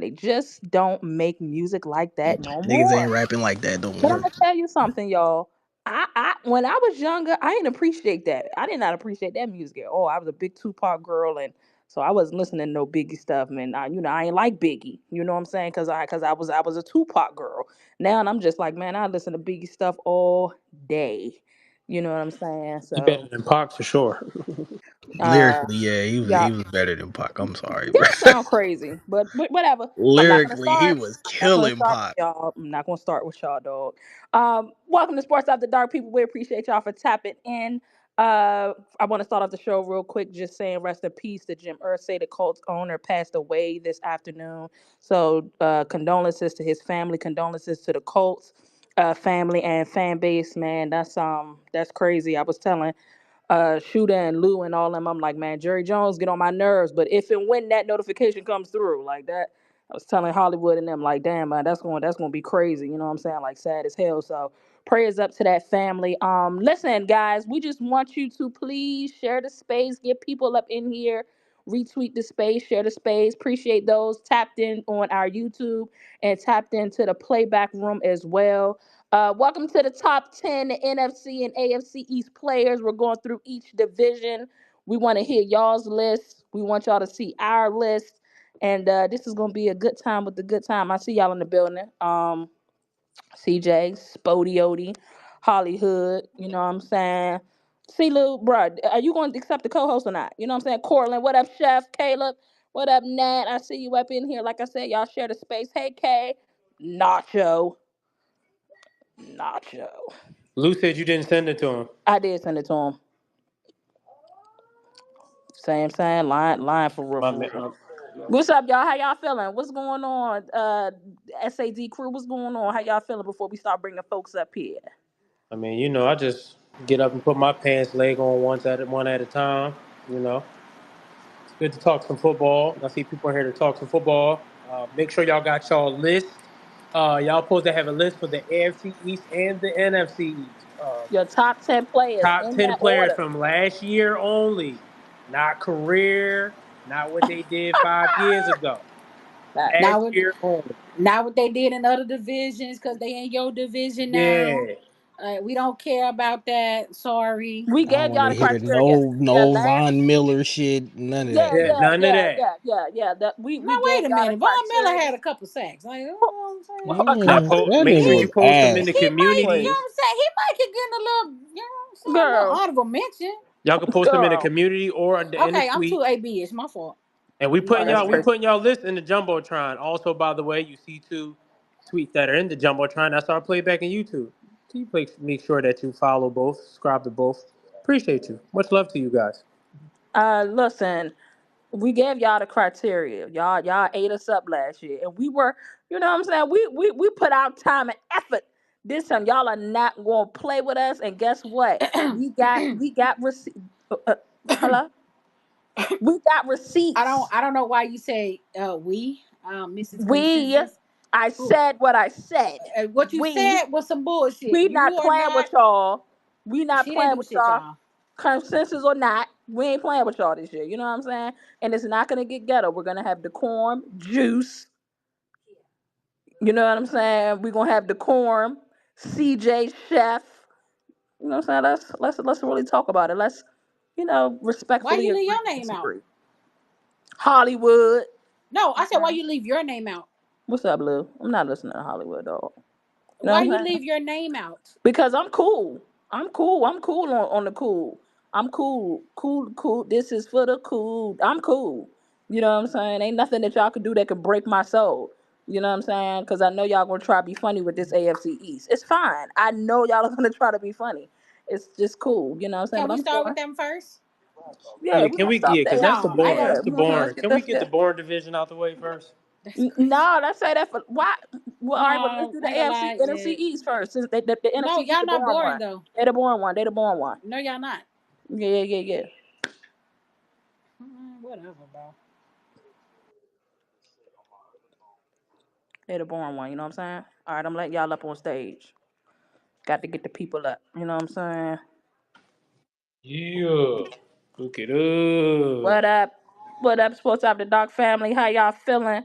They just don't make music like that no Niggas more. ain't rapping like that no But I'm more. gonna tell you something, y'all. I when I was younger, I didn't appreciate that. I did not appreciate that music at all. I was a big Tupac girl, and so I wasn't listening to no Biggie stuff. Man, I ain't like Biggie. You know what I'm saying? Cause I was a Tupac girl. Now and I'm just like, man, I listen to Biggie stuff all day. You know what I'm saying? He better So, than Pac for sure. uh, Lyrically, yeah, he yeah, was better than Pac. I'm sorry, bro. that sound crazy, but whatever. I'm not gonna Lyrically, he start. was I'm not gonna killing start with Pac. y'all. I'm not gonna start with y'all, dog. Welcome to Sports After Dark, people. We appreciate y'all for tapping in. I want to start off the show real quick, just saying rest in peace to Jim Irsay, the Colts owner, passed away this afternoon. So condolences to his family, condolences to the Colts family and fan base. Man, that's crazy. I was telling Shooter and Lou and all them. I'm like, man, Jerry Jones get on my nerves. But if and when that notification comes through, like that, I was telling Hollywood and them, like, damn, man, that's gonna be crazy. You know what I'm saying? Like sad as hell. So prayers up to that family. Listen, guys, we just want you to please share the space, get people up in here. Retweet the space, share the space. Appreciate those tapped in on our YouTube and tapped into the playback room as well. Welcome to the top 10 NFC and AFC East players. We're going through each division. We want to hear y'all's list. We want y'all to see our list. And this is going to be a good time with the good time. I see y'all in the building. CJ, Spodiody, Hollywood, you know what I'm saying? See, Lou, bro, are you going to accept the co host or not? You know what I'm saying? Cortland, what up, Chef? Caleb, what up, Nat? I see you up in here. Like I said, y'all share the space. Hey, Kay, Nacho, Nacho. Lou said you didn't send it to him. I did send it to him. Same, line for real, My, for ma- real. my, What's up, y'all? How y'all feeling? What's going on? SAD crew, what's going on? How y'all feeling before we start bringing folks up here? I mean, I just get up and put my pants leg on one at a time. You know, it's good to talk some football. I see people here to talk some football. Make sure y'all got y'all list. Y'all supposed to have a list for the AFC East and the NFC East. Your top 10 players Top in 10 that players order. from last year only, not career, not what they did 5 years ago. Facts. Last Now what year only. now what they did in other divisions because they in your division now. Yeah. We don't care about that. Sorry. We I don't gave want y'all to the hear criteria. no Last Von Miller shit. None of that, yeah, Yeah, man. yeah, none of yeah, that. yeah, yeah, yeah. That we Now gave wait a y'all the minute. Von Miller criteria. had a couple sacks. Like, you know what I'm saying? A Now, couple. That make nigga sure He you was post them in the ass. he might, you know community. what I'm saying? He might could get a little, you know what I'm saying, a little Girl, honorable mention. Y'all can post them in the girl. community or in the Okay, I'm too tweet. AB. It's my fault. And we Oh, putting that's y'all we crazy. putting y'all list in the jumbotron. Also, by the way, you see two tweets that are in the jumbotron. That's our playback in YouTube. So you make sure that you follow both, subscribe to both. Appreciate you. Much love to you guys. Listen, we gave y'all the criteria. Y'all ate us up last year, and we were, you know what I'm saying. We put out time and effort. This time, y'all are not gonna play with us. And guess what? We got receipt. Hello, we got receipts. I don't know why you say we, Mrs. We, Consensus. I Who said what I said. what you We, said was some bullshit. we You not are playing with not. y'all. We not She didn't playing do with shit, y'all. y'all. Consensus or not, we ain't playing with y'all this year. You know what I'm saying? And it's not gonna get ghetto. We're gonna have decorum, juice. You know what I'm saying? We're gonna have decorum, CJ Chef. You know what I'm saying? Let's really talk about it. Let's, Why respectfully you leave agree your to name out? disagree. Hollywood. No, I said why Okay. you leave your name out. What's up, Lou? I'm not listening to Hollywood, dog. You know Why what you I'm saying? leave your name out? Because I'm cool. I'm cool. I'm cool on the cool. I'm cool. Cool, cool. This is for the cool. I'm cool. You know what I'm saying? Ain't nothing that y'all can do that could break my soul. You know what I'm saying? Because I know y'all gonna try to be funny with this AFC East. It's fine. I know y'all are gonna try to be funny. It's just cool. You know what I'm saying? Can But we I'm start with chilling. them first? Yeah, Yeah, we're can gonna we? stop Yeah, because there. that's the No, I boring. Yeah, That's don't. the boring. let's get Can we this. get the boring division out the way first? That's crazy. No, let's say that for why. Well, all right, but let's No, do the I ain't gonna AFC, lie. NFC East first. Since the NFC No, East, y'all the not boring boring one. though. They the boring one. They the boring one. No, y'all not. Yeah, yeah, yeah, yeah. Whatever, bro. They the boring one. You know what I'm saying? All right, I'm letting y'all up on stage. Got to get the people up. You know what I'm saying? Yeah. Look it up. What up? What up, Sports Up the Dog family? How y'all feeling?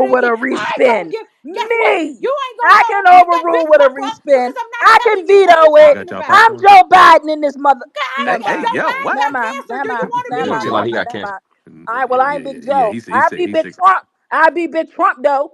overrule with a I ain't gonna respin. give. Guess what? Me. You ain't gonna I go can get that overrule bitch with a pop up respin. because I'm not I can telling you what we veto You it. got talking y'all about. I'm popcorn? Joe Biden in this mother. I Hey, Never ain't hey, got mind. Joe yo, Biden what? Never got mind. cancer. Never Do you mind. want to He Never be don't mind. seem Never like he mind. got Never cancer. mind. All right. Well, I ain't Big Yeah, Joe. he's I sick. be He's Big sick. Trump. I be Big Trump though.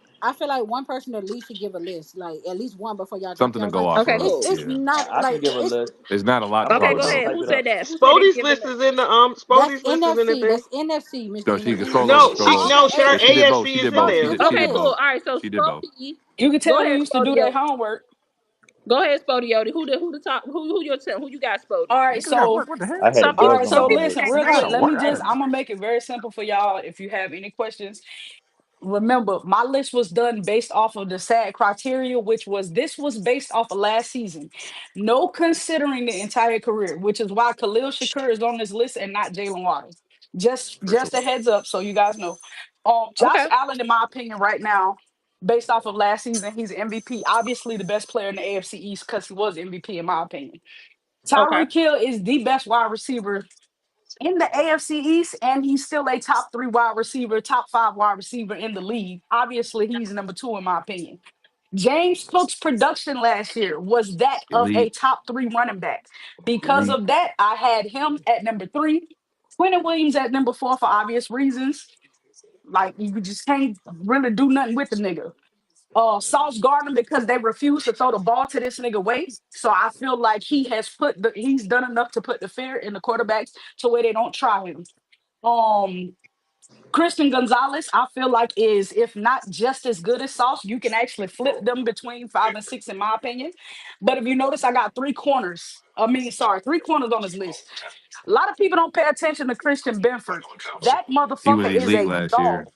I feel like one person at least should give a list, like at least one before y'all jump. Something to Y'all go like off Okay, of. cool. it's Yeah, not I can like give a it's list. there's not a lot to I'm Okay, talk go probably about. ahead. type Who it said up. that? Who said they Spody's give a list list? is in the that's Spody's list is in the NFC. thing. That's NFC, So Mr. she can NFC. scroll up. No, Scroll she up. no, Okay, her Yeah, she did AFC. both. She AFC is did in both. Spody, She there. look did. at She Okay, did cool. both. this. All right, so She did both. Spody, You can go tell ahead, them to Spody. do their homework. Go ahead, Spodioti. Who the top? Who your team? Who you got, Spody? All right, Niggas got so work. What the hell? I had the all Bills right, on my so list. listen Can't real Niggas quick. got Let win. me work. just I'm gonna make it very simple for y'all. If you have any questions, remember my list was done based off of the sad criteria, which was this was based off of last season, no considering the entire career, which is why Khalil Shakur is on this list and not Jalen Waddle. For sure. Just a heads up, so you guys know. Josh Okay. Allen, in my opinion, right now, based off of last season, he's MVP. Obviously, the best player in the AFC East because he was MVP, in my opinion. Okay. Tyreek Hill is the best wide receiver in the AFC East, and he's still a top three wide receiver, top five wide receiver in the league. Obviously, he's number two in my opinion. James Cook's production last year was that of a Elite. top three running back. Because Elite. of that, I had him at number three, Quentin Williams at number four for obvious reasons. Like you just can't really do nothing with the nigga. Sauce Gardner because they refuse to throw the ball to this nigga way. So I feel like he's done enough to put the fear in the quarterbacks to where they don't try him. Um Christian Gonzalez, I feel like is if not just as good as Sauce, you can actually flip them between five and six, in my opinion. But if you notice, I got three corners. Three corners on this list. A lot of people don't pay attention to Christian Benford. That He was motherfucker is elite a last year. dog.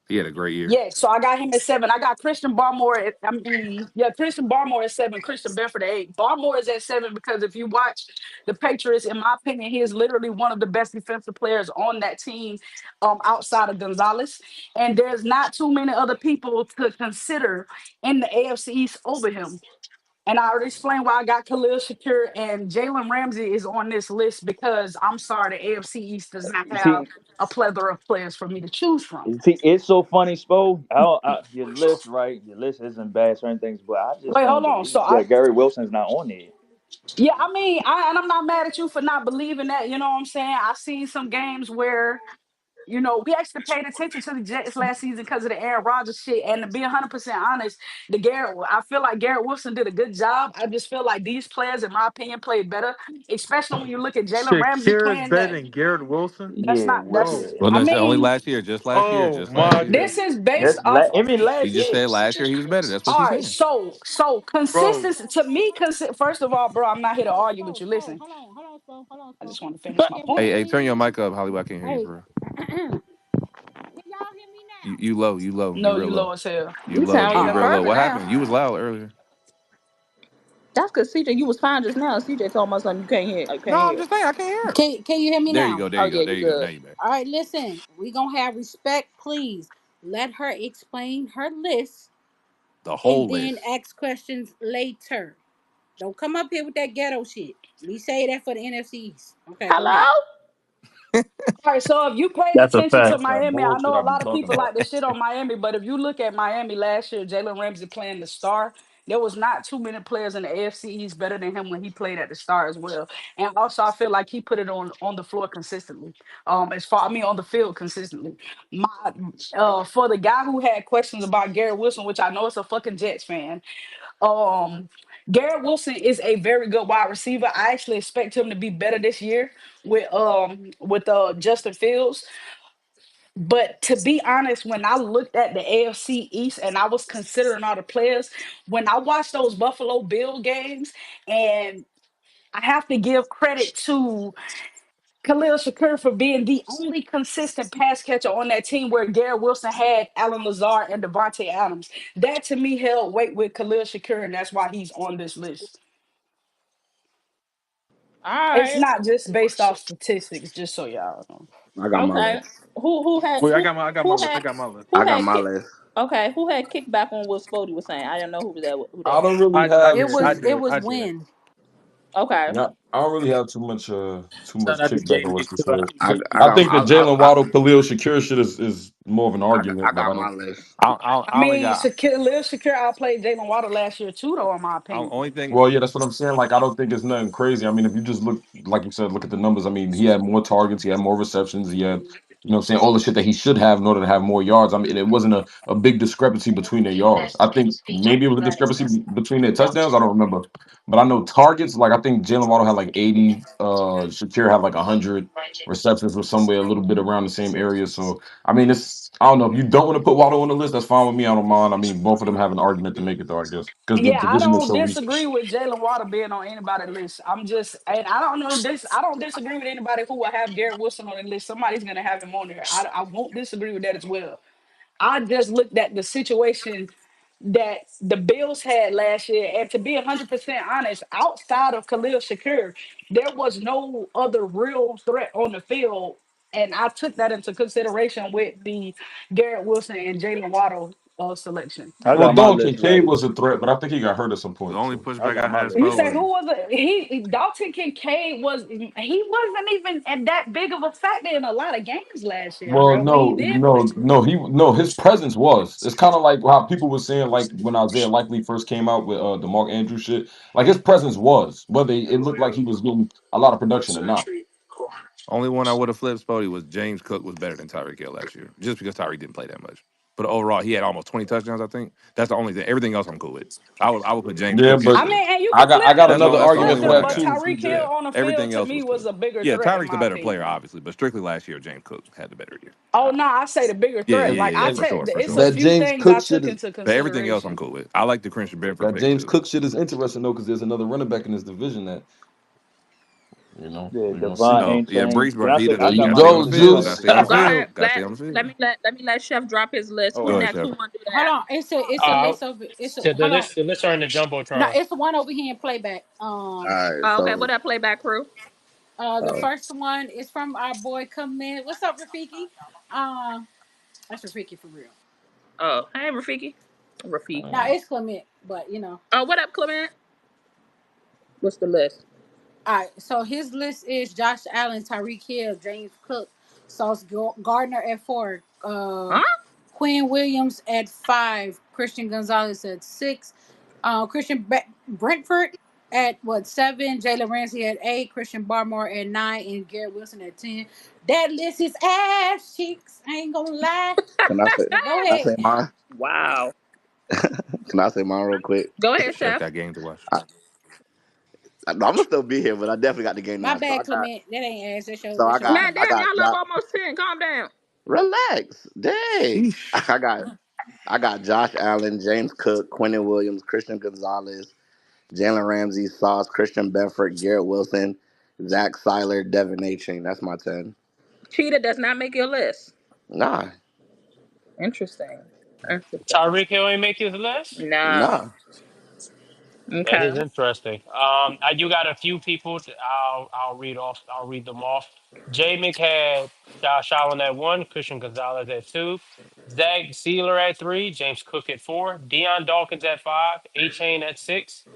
He had a great year. Yeah, so I got him at seven. I got Christian Barmore at, Christian Barmore at seven, Christian Benford at eight. Barmore is at seven because if you watch the Patriots, in my opinion, he is literally one of the best defensive players on that team, outside of Gonzalez. And there's not too many other people to consider in the AFC East over him. And I already explained why I got Khalil Shakir and Jalen Ramsey is on this list because I'm sorry, the AFC East does not have See, a plethora of players for me to choose from. see, it's so funny, Spo. Your list, right? Your list isn't bad, certain things, but I just Wait, don't hold on. believe that Gary Wilson's not on there. Yeah, I mean, and I'm not mad at you for not believing that. You know what I'm saying? I seen some games where, we actually paid attention to the Jets last season because of the Aaron Rodgers shit. And to be 100% honest, I feel like Garrett Wilson did a good job. I just feel like these players, in my opinion, played better, especially when you look at Jalen Ramsey Shakir is playing better that. than Garrett Wilson. Yeah, Bro. That's, Well, I no, it's only mean, last year. Just last year. Oh Just last my year. this goodness. is based off. He last just year. said last year he was better. That's what All she's right, saying. so Bro. consistency to me, first of all, bro, I'm not here to argue with you. Spo, Listen, hold on, I Spo. just want to finish my Can we point. Hey, please? turn your mic up, Hollywood. I can't hear you, Hey, bro. can y'all hear me You, now? you low. You low. You No, real you low. low as hell. You You low. sound All You even right. real low. further What now. happened? You was loud earlier. That's because CJ, you was fine just now. CJ told me something you can't hear. You can't No, I'm hear. just saying I can't hear. Can you hear me There you now? go. There Oh you go. yeah, There you you go. Now good. you back. All right, listen. We gonna have respect, please. Let her explain her list, The and whole then list. ask questions later. Don't come up here with that ghetto shit. We say that for the NFC East. Okay, go ahead. Hello. All right, so if you paid That's a attention to fact. That's that Miami, I bullshit know a I be lot of talking people about. like to shit on Miami, but if you look at Miami last year, Jalen Ramsey playing the star, there was not too many players in the AFC East better than him when he played at the star as well. And also, I feel like he put it on the floor consistently. On the field consistently. My For the guy who had questions about Garrett Wilson, which I know is a fucking Jets fan, um, Garrett Wilson is a very good wide receiver. I actually expect him to be better this year with Justin Fields. But to be honest, when I looked at the AFC East and I was considering all the players, when I watched those Buffalo Bill games, and I have to give credit to Khalil Shakur for being the only consistent pass catcher on that team where Garrett Wilson had Alan Lazard and Devontae Adams. That to me held weight with Khalil Shakur, and that's why he's on this list. All It's right. not just based off statistics, just so y'all know. I got my Okay. list. Who had Wait, who who I had got my list. who I got had my kick? list. Okay, who had kickback on what Spody was saying? I don't know who I that don't was. really I have It did. I was too. it did. was I did. when. Okay. Yeah, I don't really have too Shout much out to kickback on JB what she too. said. I I got think the Jalen Waddle Khalil Shakir shit is more of an I argument, but got I my don't. list. I I only mean, got. Khalil Shakur outplayed Jalen Waddle last year too, though, in my opinion. Only thing. Well, yeah, that's what I'm saying. Like, I don't think it's nothing crazy. I mean, if you just look, like you said, look at the numbers. I mean, he had more targets, he had more receptions, he had, what I'm saying, all the shit that he should have in order to have more yards. I mean, it wasn't a big discrepancy between their yards. I think maybe it was a discrepancy between their touchdowns. I don't remember. But I know targets, like, I think Jalen Waddle had like 80, Shakir had like 100, receptions were somewhere a little bit around the same area. So, I mean, it's I don't know if you don't want to put Waddle on the list. That's fine with me. I don't mind. I mean, both of them have an argument to make it, though. I guess because the Yeah, I division is don't so weak. disagree with Jalen Water being on anybody's list. I'm just, and I don't know this. I don't disagree with anybody who will have Garrett Wilson on the list. Somebody's gonna have him on there. I won't disagree with that as well. I just looked at the situation that the Bills had last year, and to be 100% honest, outside of Khalil Shakir, there was no other real threat on the field, and I took that into consideration with the Garrett Wilson and Jalen Waddle selection. I Well, got my Dalton list Kincaid ready. was a threat, but I think he got hurt at some The point. only So I pushback I got my had, list You Spo, say ready. was who was it? Dalton Kincaid he wasn't even at that big of a factor in a lot of games last year, well, bro. When he no, did play, no, no. He no. His presence was. It's kind of like how people were saying, like when Isaiah Likely first came out with the Mark Andrews shit. Like his presence was, whether it looked like he was getting a lot of production or not. only one I would have flipped Spody was James Cook was better than Tyreek Hill last year, just because Tyreek didn't play that much. But overall, he had almost 20 touchdowns. I think that's the only thing. Everything else I'm cool with. I would put James Yeah, Cook but at I the. mean, and you I can got flip I got them. That's You all. another can That's the flip argument only for one them, I that but got. too, Tyreek Hill CJ. Yeah, on the field everything to else me was was cool. a bigger Yeah, threat in Tyreek's the my better player, opinion. obviously, but strictly last year, James Cook had the better year. Oh no, I say the bigger Yeah, threat. yeah, Like yeah, I yeah, for take sure, for it's a sure. That few James things I Cook took shit is into But everything else I'm consideration. cool with. I like the Christian Benford that pick James too. Cook shit is interesting though, because there's another running back in this division that Yeah, we're gonna Devon see. Oh ain't yeah, changed. Brees, Can but I he say? There I he got you got to my stay on the go, list too field. though. Got to Juice. stay on the Go ahead. field. Got to stay on the field. Let Chef drop his list. Go Who ahead, next? Chef. Who want to do Hold that? on. It's a list of it's a The hold on. list are in the No, jumbotron. it's the one over here in playback. All right, Oh, okay, so what that playback crew? The uh, first one is from our boy Commit. What's up, Rafiki? That's Rafiki for real. Oh, hey, Rafiki. Now Rafiki. it's Clement, but you know. Oh, what up, Clement? What's the list? All right, so his list is Josh Allen, Tyreek Hill, James Cook, Sauce Gardner at 4, Huh? Quinn Williams at 5, Christian Gonzalez at 6, Brentford at 7, Jalen Ramsey at 8, Christian Barmore at 9, and Garrett Wilson at 10. That list is ass cheeks. I ain't gonna lie. can I say But go can I ahead. say mine? Wow. Can I say mine real quick? Go ahead, Chef Chef. got game to watch. I'm gonna still be here, but I definitely got the game to My watch. bad, Clement. That ain't ass. So I That's your got Man, opinion. I damn, got y'all up almost 10. Calm down. relax. Dang. Sheesh. I got Josh Allen, James Cook, Quentin Williams, Christian Gonzalez, Jalen Ramsey, Sauce, Christian Benford, Garrett Wilson, Zach Seiler, Devin A. Chain. That's my 10. Cheetah does not make your list. Nah, Interesting. Interesting. Tyreek Hill ain't make his list. No. nah. That Okay. is interesting. You got a few people. I'll read off. I'll read them off. Jay Mc had Josh Allen at 1, Christian Gonzalez at 2, Zach Sealer at 3, James Cook at 4, Deion Dawkins at 5, A Chain at 6,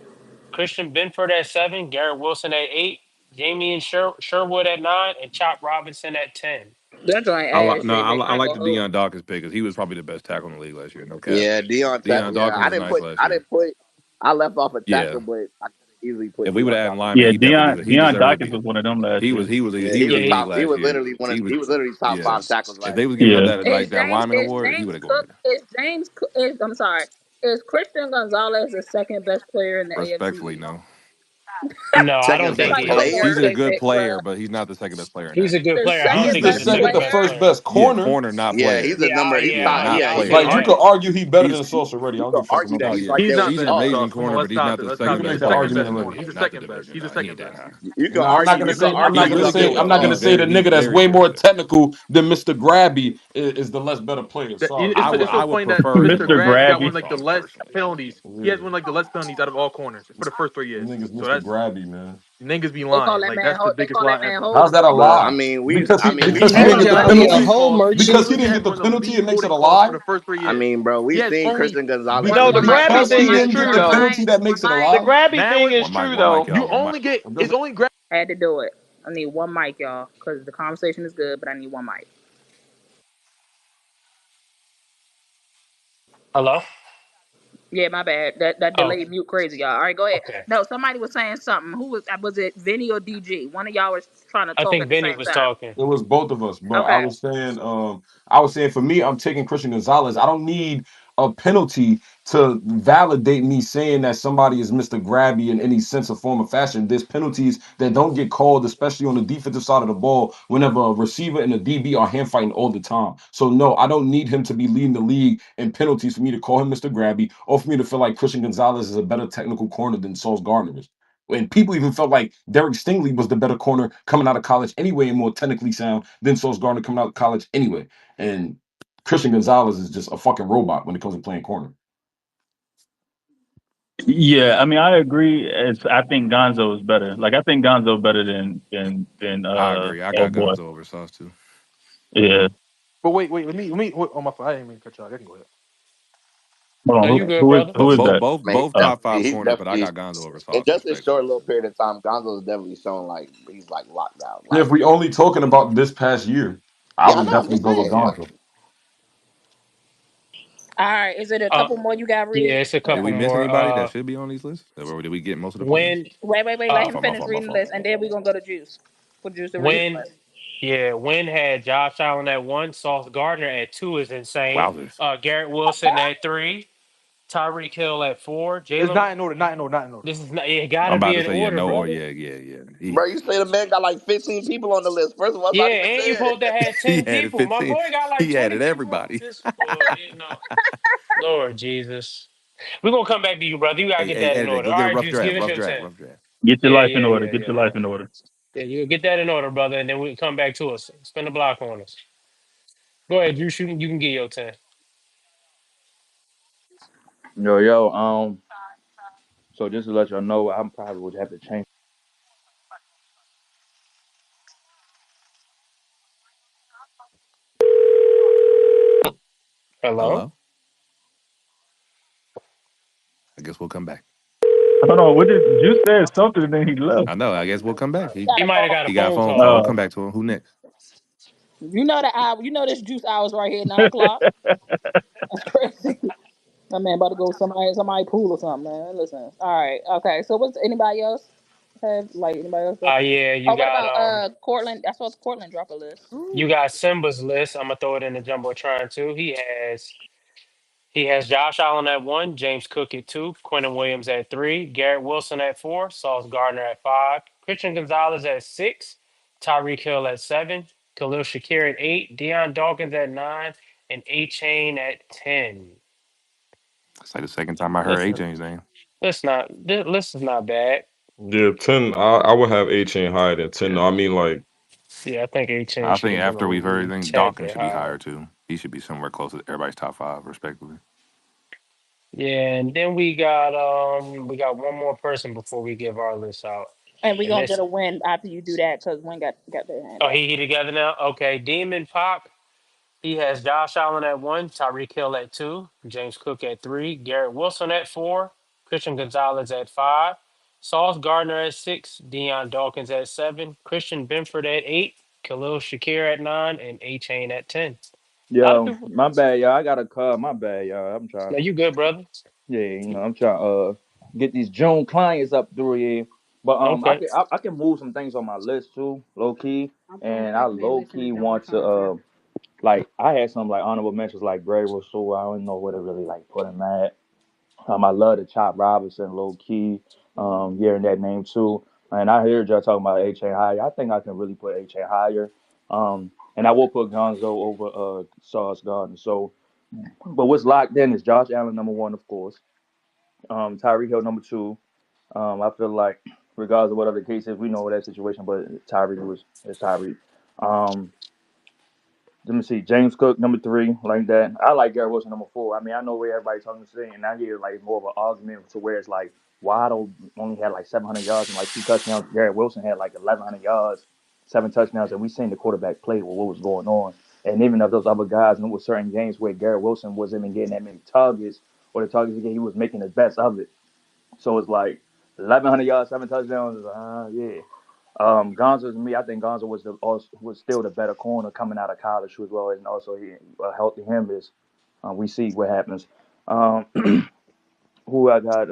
Christian Benford at 7, Garrett Wilson at 8, Jamie and Sherwood at 9, and Chop Robinson at 10. That joint ass, No, J Mick. I I ain't like the gonna hold Deion Dawkins pick because he was probably the best tackle in the league last year. No cap. Yeah, Deion Yeah, Dawkins was nice last I year. didn't put. I left off a Yeah. tackle, but I could have easily put If we would Deion have added Dawkins. linemen, Yeah, he definitely he Deion deserved to Dawkins be. was one of them last year. Yeah, He he was was Yeah, elite top. He last was year. literally He was He was literally top yeah. 5 tackles If last they was year. giving him Yeah. that is like that James lineman is award, he would James have gone Cook there. is James is I'm sorry. Is Christian Gonzalez the second best player in the AFC Respectfully, East? no. no, I don't Second think best Like he a is. player. He's liar, a J good Mick, player, bro. but he's not the second best player in He's that. a good The player. I don't second He's think the he's best the second, second the best player. first player. best Yeah, corner. corner, not Yeah, player. he's a number. He's Yeah, top. Not Yeah, he's yeah, an Like player. you yeah. could argument. argue he better He's than Sauce already. I You don't could give a fuck what argue that no, nobody he's yeah. right says. He's there with not He's an better than Sauce. amazing Sauce. Come on, corner, let's but he's stop not it. the Let's second You stop can it. make He's best the that player second in that. argument best in a corner. minute. He's the Not the second division. best. He's the No, he second ain't that best. high. You can No, I'm not argue. gonna You can say. I'm argue. not He's gonna He's up say. there I'm with not gonna Sauce. say the he's nigga that's very way more good. technical than Mr. Grabby is the less better player. Sorry. It's I so would funny that prefer Mr. him Grabby over got one of Sauce like the less personally. penalties. He has one of, like the less penalties out of all corners for the first 3 years. Niggas So Mr. that's Grabby, man. niggas be They call lying. that Like man that's the they biggest call that lie man ever. How's that a Holding. But lie? I mean, we Because he didn't seen. get Bro, the he I has one mean, of the a penalty. least hole calls. Because he merchant. He didn't has get the one of the penalty, least it makes it holding a calls for lie. the first three I years. mean, bro, He we has seen only Christian Gonzalez One No, get the one beat mic, grabby by one thing mic, is teams. Didn't get true the one though. penalty mic, that one makes it a mic. The lie. grabby now. thing is true One mic, though. You y'all. One mic. only get Does it's it? only grab. I had to do it. I need one mic, y'all, because the conversation is good, but I need one mic. Hello? Yeah, my bad. That Oh, delayed mute crazy, y'all. All right, go ahead. okay. No, somebody was saying something. Who was it Vinny or DG? One of y'all was trying to I talk think at the Benny same was time. talking. It was both of us, but Okay. I was saying for me, I'm taking Christian Gonzalez. I don't need a penalty to validate me saying that somebody is Mr. Grabby in any sense or form or fashion. There's penalties that don't get called, especially on the defensive side of the ball, whenever a receiver and a DB are hand fighting all the time. So no, I don't need him to be leading the league in penalties for me to call him Mr. Grabby or for me to feel like Christian Gonzalez is a better technical corner than Sauce Gardner is. And people even felt like Derek Stingley was the better corner coming out of college anyway and more technically sound than Sauce Gardner coming out of college anyway. And Christian Gonzalez is just a fucking robot when it comes to playing corner. Yeah, I mean, I agree. I think Gonzo is better. Like, I think Gonzo better than I agree. I oh got boy. Gonzo over Sauce too. Yeah. But wait, let me. Oh my fault. I didn't mean to cut you off. I can go ahead. Hold No, on. you Who, good, who is brother. who But is both that? both Man, both top five he's corners, but I definitely got Gonzo over in Sauce, just this short respectfully. little period of time. Gonzo's definitely shown like he's like locked out. If Like, we only talking about this past year, I yeah, I would know. I'm definitely just go with saying. Like, Gonzo. All right, is it a Uh, couple more you got, yeah, Reed? it's a Did couple we miss more. anybody that should be on these lists? Or did we get most of the players? When, Wait. Let uh, My him fault, my finish fault, my reading the fault. list, and then we're gonna go to Juice for Juice to read his when, list. yeah, when had Josh Allen at one, Sauce Gardner at two is insane. Wowzers. Garrett Wilson at three, Tyreek Hill at four, It's Jalen. not in order. Not in order. Not in order. This is not. It got I'm to about be to in say, yeah, order, no, or brother. yeah. bro, you say the man got like 15 people on the list. First of all, it's Yeah, not even and you fair. supposed to have He 10 added people. My 15. boy got like He 20 added people. everybody. This, Lord Jesus. We're gonna come back to you, brother. You gotta get Hey, that in editor, order. go All get a right, rough Juice, draft, give us rough your draft, 10. rough draft. Get your Yeah, life yeah, in order. yeah, Get yeah. your life in order. Yeah, you get that in order, brother, and then we come back to us. Spin the block on us. Go ahead, Juice. You can get your 10. Yo. So just to let y'all know, I'm probably would have to change. Hello? Hello? I guess we'll come back. Hold on. What did you said something and then he left? I know. I guess we'll come back. He He got He a might have phone got a he got a call. phone phone call. We'll call. come back to him. Who next? You know the hour. You know this Juice hours right here, 9 o'clock. That's crazy. My man about to go somebody pool or something, man. Listen. All right. Okay. So what's anybody else have like anybody else? Yeah, Oh, what about Cortland? I saw Cortland drop a list. you got Simba's list. I'm gonna throw it in the jumbotron too. He has Josh Allen at one, James Cook at two, Quentin Williams at three, Garrett Wilson at four, Sauce Gardner at five, Christian Gonzalez at six, Tyreek Hill at seven, Khalil Shakir at eight, Deion Dawkins at nine, and A Chain at 10. It's like the second time I heard Listen, AJ's name. this list is not bad. Yeah, 10. I would have A Chain higher than 10. Yeah. No, I mean, like, Yeah, I think A Chain I should think have been after we've heard a everything, tad Dawkins bit should be higher. higher too. He should be somewhere close to everybody's top five, respectively. Yeah, and then we got one more person before we give our list out. And we And gonna get this a win after you do that because Win got their hand oh up. he together now? Okay. Demon Pop. He has Josh Allen at one, Tyreek Hill at two, James Cook at three, Garrett Wilson at four, Christian Gonzalez at five, Sauce Gardner at six, Deion Dawkins at seven, Christian Benford at eight, Khalil Shakir at nine, and A Chain at 10. A lot of Yo, people. my bad, y'all. I got a call. My bad, y'all. I'm trying. No, you good, brother. Yeah, I'm trying get these June clients up through here. But Okay. I can move some things on my list too, low key. And I low key want to like I had some like honorable mentions like Gray Russell. I don't know where to really like put him at. I love the Chop Robinson, low key. Hearing that name too. And I heard y'all talking about H.A. higher. I think I can really put H.A. higher. And I will put Gonzo over Sauce Gardner. So, but what's locked in is Josh Allen number one, of course. Tyreek Hill number two. I feel like regardless of what other cases, we know that situation, but Tyreek is Tyreek. Um, Let me see. James Cook, number three, like that. I like Garrett Wilson, number four. I mean, I know where everybody's talking to say, and I hear like more of an argument to where it's like Waddle only had like 700 yards and like two touchdowns. Garrett Wilson had like 1,100 yards, seven touchdowns, and we seen the quarterback play with what was going on. And even if those other guys, and there were certain games where Garrett Wilson wasn't even getting that many targets, or the targets he get, he was making the best of it. So it's like 1,100 yards, seven touchdowns. Yeah. Gonzo to me, I think Gonzo was still the better corner coming out of college as well, and also healthy him is we see what happens. Um, who I got?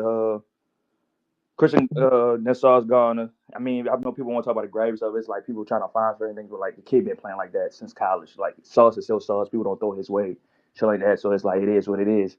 Christian Nassau's Garner. I mean, I know people want to talk about the grave stuff. It's like people trying to find for anything, but like the kid been playing like that since college. Like Sauce is still Sauce. People don't throw his way, shit like that. So it's like it is what it is.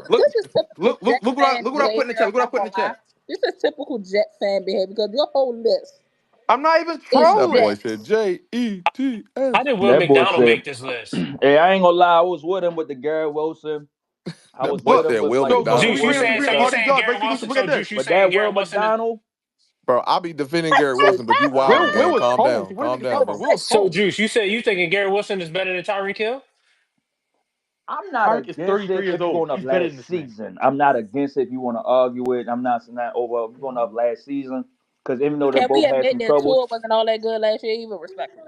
Look, This is typical look, Jet look, fan look what I put in the behavior. chat. I'm Look what I not put in gonna the lie. chat. This is typical Jet fan behavior because your whole list. I'm not even It's That boy trolling. said Jets. How J-E-T-S. did Will That boy McDonald said, make this list? "Hey, I ain't gonna lie, I was with him with the Garrett Wilson. I That was boy with But him said with Will like the so so Devin McDonald. Juice, we you ain't saying we Williams ain't so you stuff, hard to saying judge, Garrett but Wilson? look So at this. Juice, you but saying that Will Garrett Wilson is McDonald, Bro, I be defending Garrett Wilson, but you Will wilding, gang. Will is Calm cold. down. What are Calm niggas talking down, about? bro. Will is so cold. Juice, you said you thinking Garrett Wilson is better than Tyreek Hill? I'm not Tyreek is against 33 it years if you're old. going up He's better than last this man. season. I'm not against it if you want to argue it. I'm not over if you're going up last season because even though they Can we both had admit some that troubles, Tua wasn't all that good last year, even respectfully?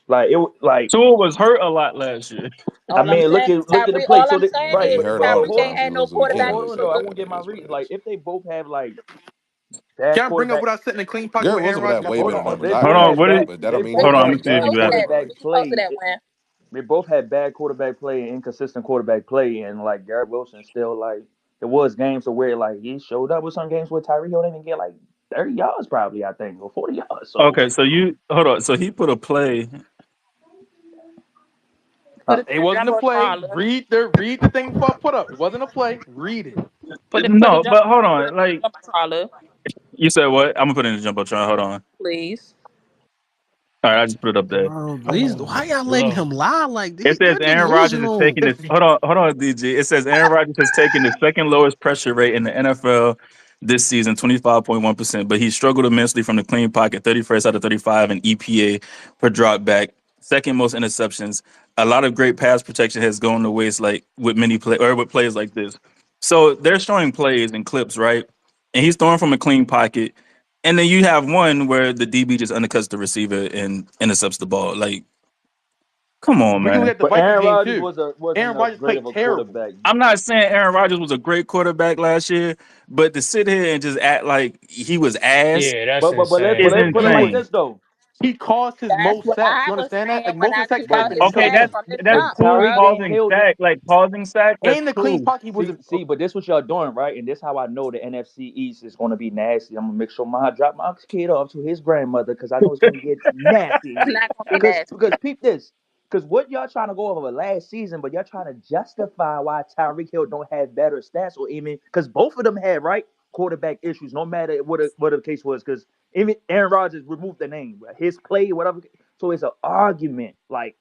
like Tua was hurt a lot last year. I All I'm mean, saying, look at the Tyreek. play. All So I'm they, saying right, He is but hurt a lot Tyreek of hold ain't on, times. had He no was we can't quarterback really hold on. say No, I issues. that. won't get It my is what read. it Like is. if they both have like Okay, bad I'm bringing up quarterback. what I said in a clean pocket Garrett with Aaron Wilson would have Rodgers got way Hold better Tua. on, numbers. they I Hold both agree with on, had you, what bad. is? but that They don't mean he both Hold better on, let than me had see if He you bad Tyreek. got. posted It. that. quarterback He posted play. that win. They both had bad quarterback play, inconsistent quarterback play, and like Garrett Wilson still like there was games where like he showed up with some games where Tyreek Hill didn't even get like 30 yards probably I think or 40 yards. So Okay, so you hold on. So he put a play. Put it It in the wasn't a play. jumbotron, Lil. Read the thing before I put up. It wasn't a play. Read it. Put the No, but hold put on. it in Like the jumbotron, Lil. you said, what? I'm gonna put it in the jumbotron. Hold on. Please. All right, I just put it up there. Bro, these why Oh y'all letting Lord. him lie like It these? says They're Aaron Rodgers is delusional. taking this. Hold on, DG. It says Aaron Rodgers has taken the second lowest pressure rate in the NFL this season, 25.1%. But he struggled immensely from the clean pocket, 31st out of 35 in EPA per drop back, second most interceptions. A lot of great pass protection has gone to waste, like with many play or with plays like this. So they're showing plays and clips, right? And he's throwing from a clean pocket. And then you have one where the DB just undercuts the receiver and intercepts the ball. Like, come on, We can look man. at the but Vikings Aaron game Rodgers too. wasn't Aaron a Rodgers great of played a terrible. quarterback. I'm not saying Aaron Rodgers was a great quarterback last year, but to sit here and just act like he was ass Yeah, that's But is insane. let's put it like insane. this though. He caused his That's most what sacks. I You was understand that? saying Like when most of I the sacks took might have out been his Okay, himself. stats that's from the that's If jump, cool. Tyreek bro. didn't Causing kill sack, like causing sack, that's And the clean cool. pocket, he wasn't. but this what y'all doing, right? And this how I know the NFC East is gonna be nasty. I'm gonna make sure I drop my kid off to his grandmother because I know it's gonna get nasty in It's here. not gonna be nasty. Because peep this. Because what y'all trying to go over last season, but y'all trying to justify why Tyreek Hill don't have better stats or even because both of them had right quarterback issues, no matter what the case was. Because even Aaron Rodgers removed the name, his play, whatever. So it's an argument. Like,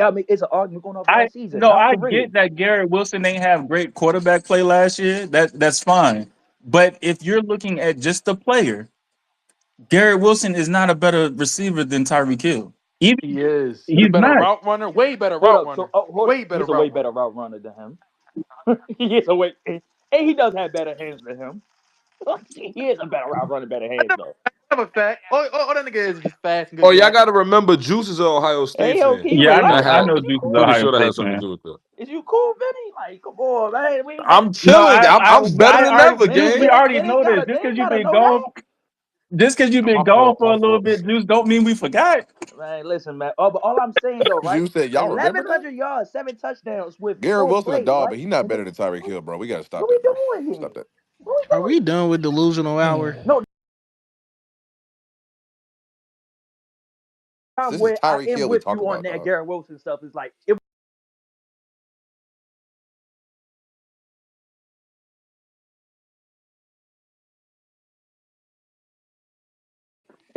I mean, it's an argument going off I last season. no, Not I for real. get that Garrett Wilson ain't have great quarterback play last year. That's fine. But if you're looking at just the player, Garrett Wilson is not a better receiver than Tyreek Hill. Even He is. He's a he's better not. route runner. Way better Hold route up. So, runner. hold up. Way better He's a way route better runner. route runner than him. He is a way, and he does have better hands than him. He is a better route runner, better I hands never, though. I never fat. All that nigga is just fast and good Oh, at y'all grabbing. got to remember, Juice is an Ohio State Hey, yo, fan. can you Yeah, I know. That relax, I had, bro? know Is you Duke is a cool? pretty Ohio sure that State has something to fan. do with that. Is you cool, Vinny? Like, come on, man. We ain't got. I'm No, chilling. I'm better than ever, Juice, we gang. already They ain't know this. gotta. They Just because ain't you've gotta been know gone, that. just because you've been My gone fault. for My a little fault. bit, Juice, don't mean we forgot. Man, listen, man. Oh, but all I'm saying though, right? You said y'all remember that? 1,100 yards, 7 touchdowns with Garrett four Wilson a plays, dog, right? but he's not And better than Tyreek Hill, bro. We gotta stop what we that, bro. doing Stop here? that. What we Are doing we here? done with delusional hour? No, This is where I Tyreek am Hill we with you talking on about, that dog. Garrett Wilson stuff is like it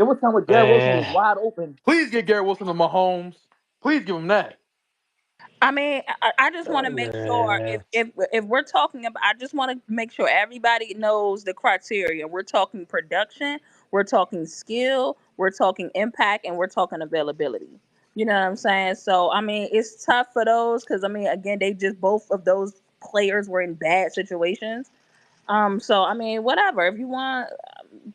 was time where Garrett Wilson was Man. wide open. Please get Garrett Wilson to Mahomes. Please give him that. I mean, I just want to make sure Man. if we're talking about, I just want to make sure everybody knows the criteria. We're talking production, we're talking skill, we're talking impact, and we're talking availability. You know what I'm saying? So I mean, it's tough for those because I mean, again, they just both of those players were in bad situations. So I mean, whatever. If you want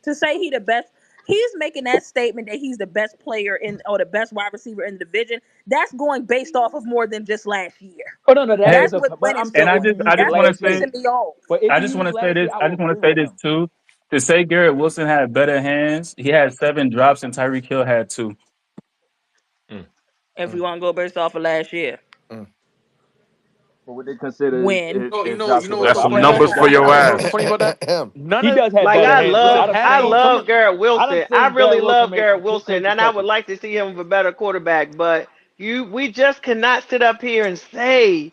to say he the best, he's making that statement that he's the best player in or the best wide receiver in the division. That's going based off of more than just last year. Oh no, that Hey, is That's a. with But winning I'm and saying I if store. he just used I it just That's want to what's last say year, pissing me off. but if I he just used want it to say last year, this. I I would just want agree to say with this him. too. To say Garrett Wilson had better hands, he had 7 drops and Tyreek Hill had 2. Mm. If Mm, you want to go based off of last year, mm. But what they consider win. Oh, is you drops know and what's That's so whatnot. some funny But about that's numbers that? for that's your You that's know what's so ass. funny about that? None he of does have Like better I hands. listen, love, half I of those some love of Garrett I done Wilson. I seen really Garrett Wilson love make Garrett two Wilson, crazy and I would catches. like to see him with a better quarterback. But we just cannot sit up here and say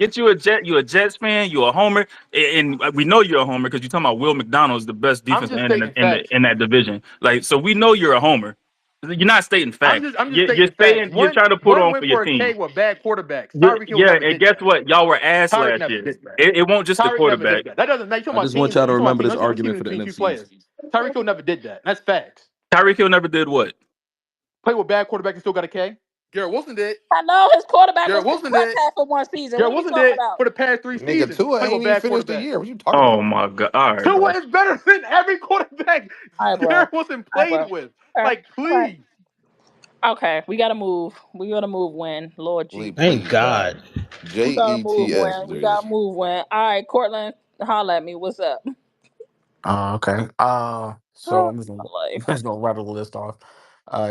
get you a Jet. You a Jets fan. You a homer, and we know you're a homer because you're talking about Will McDonald's the best I'm defensive just end stating facts. in that division. Like, so we know you're a homer. You're not stating facts. I'm just You're stating facts. saying you're trying to put One on for went your for a team. K with bad quarterbacks. Tyreek Hill Yeah, never and did guess that. what? Y'all were ass Tyreek last never year. did that. It won't just the Tyreek never did quarterback. that. That doesn't make you talking I about just want teams. y'all to You talking about remember teams. this I'm talking about argument team for to the team few NFC East. players. Tyreek Hill never did that. That's facts. Tyreek Hill never did what? Play with bad quarterback and still got a K. Garrett Wilson did. I know his quarterback Garrett was getting Wilson cut did. half for one season. What Garrett are we Wilson talking did about? for the past 3 Nigga, seasons. Tua Play with ain't even bad finished the quarterback. year. What you talking Oh about? my god! All right, Tua bro. is better than every quarterback All right, bro. All Garrett Wilson right, played bro. with. Okay. Like, All right. please. Okay. We gotta move. We gotta move. Win, Lord Lee, Jesus. Thank please stop. God. We gotta move. JETS, Win. We Drees. gotta move. Win. All right, Cortland, holla at me. What's up? Okay. So Oh, I'm just gonna my I'm life. just gonna rattle the list off.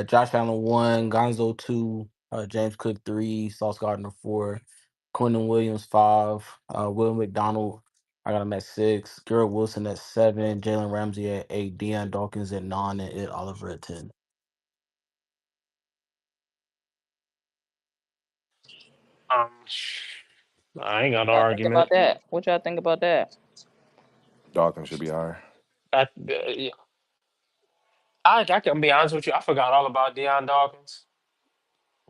Josh Allen 1, Gonzo 2, James Cook 3, Sauce Gardner 4, Quentin Williams 5, Will McDonald. I got him at 6, Garrett Wilson at 7, Jalen Ramsey at 8, Deion Dawkins at 9, and Ed Oliver at 10. Um, I ain't got no What y'all think about argument. that? What y'all think about that? Dawkins should be higher. I, I can be honest with you. I forgot all about Deion Dawkins.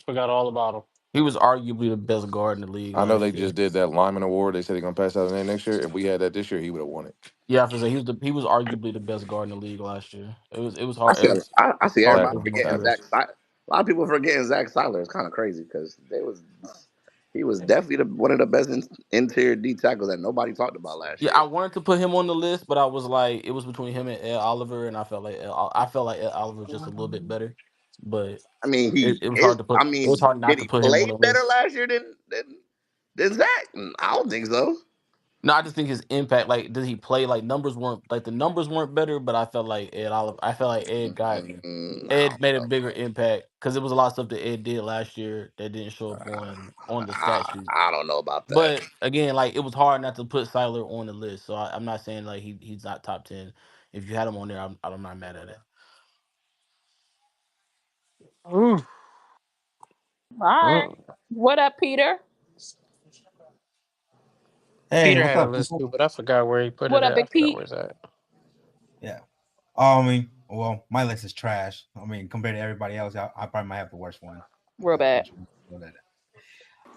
Forgot all about him. He was arguably the best guard in the league I know last they year. just did that lineman award. They said they're gonna pass out in there next year. If we had that this year, he would have won it. Yeah, I have to say he was arguably the best guard in the league last year. It was I hard. It see. was I see hard to Facts, everybody give him more forgetting credit. facts. Zach. A lot of people forgetting Zach Seiler. It's kind of crazy because he was definitely one of the best interior D tackles that nobody talked about last Yeah, I year. wanted to put him on the list, but I was like, it was between him and Ed Oliver, and I felt like Ed Oliver was just a little bit better. But I mean, it was hard to put. It was hard did not to he put him play on the better list. last year than Zach? I don't think so. No, I just think his impact. Like, did he play? Like, numbers weren't like the numbers weren't better, but I felt like Ed Oliver. I felt like I Ed don't made a know. bigger impact because it was a lot of stuff that Ed did last year that didn't show up on the stat sheet. I don't know about that. But again, like it was hard not to put Siler on the list. So I'm not saying like he's not top 10. If you had him on there, I'm not mad at it. Ooh. All right. Mm. What up, Peter? Hey, Peter what's had a up, list people? too, but I forgot where he put What it up, at. I Big forgot Pete? where it's at. Yeah. Well, my list is trash. I mean, compared to everybody else, I probably might have the worst one. Real bad. Which one?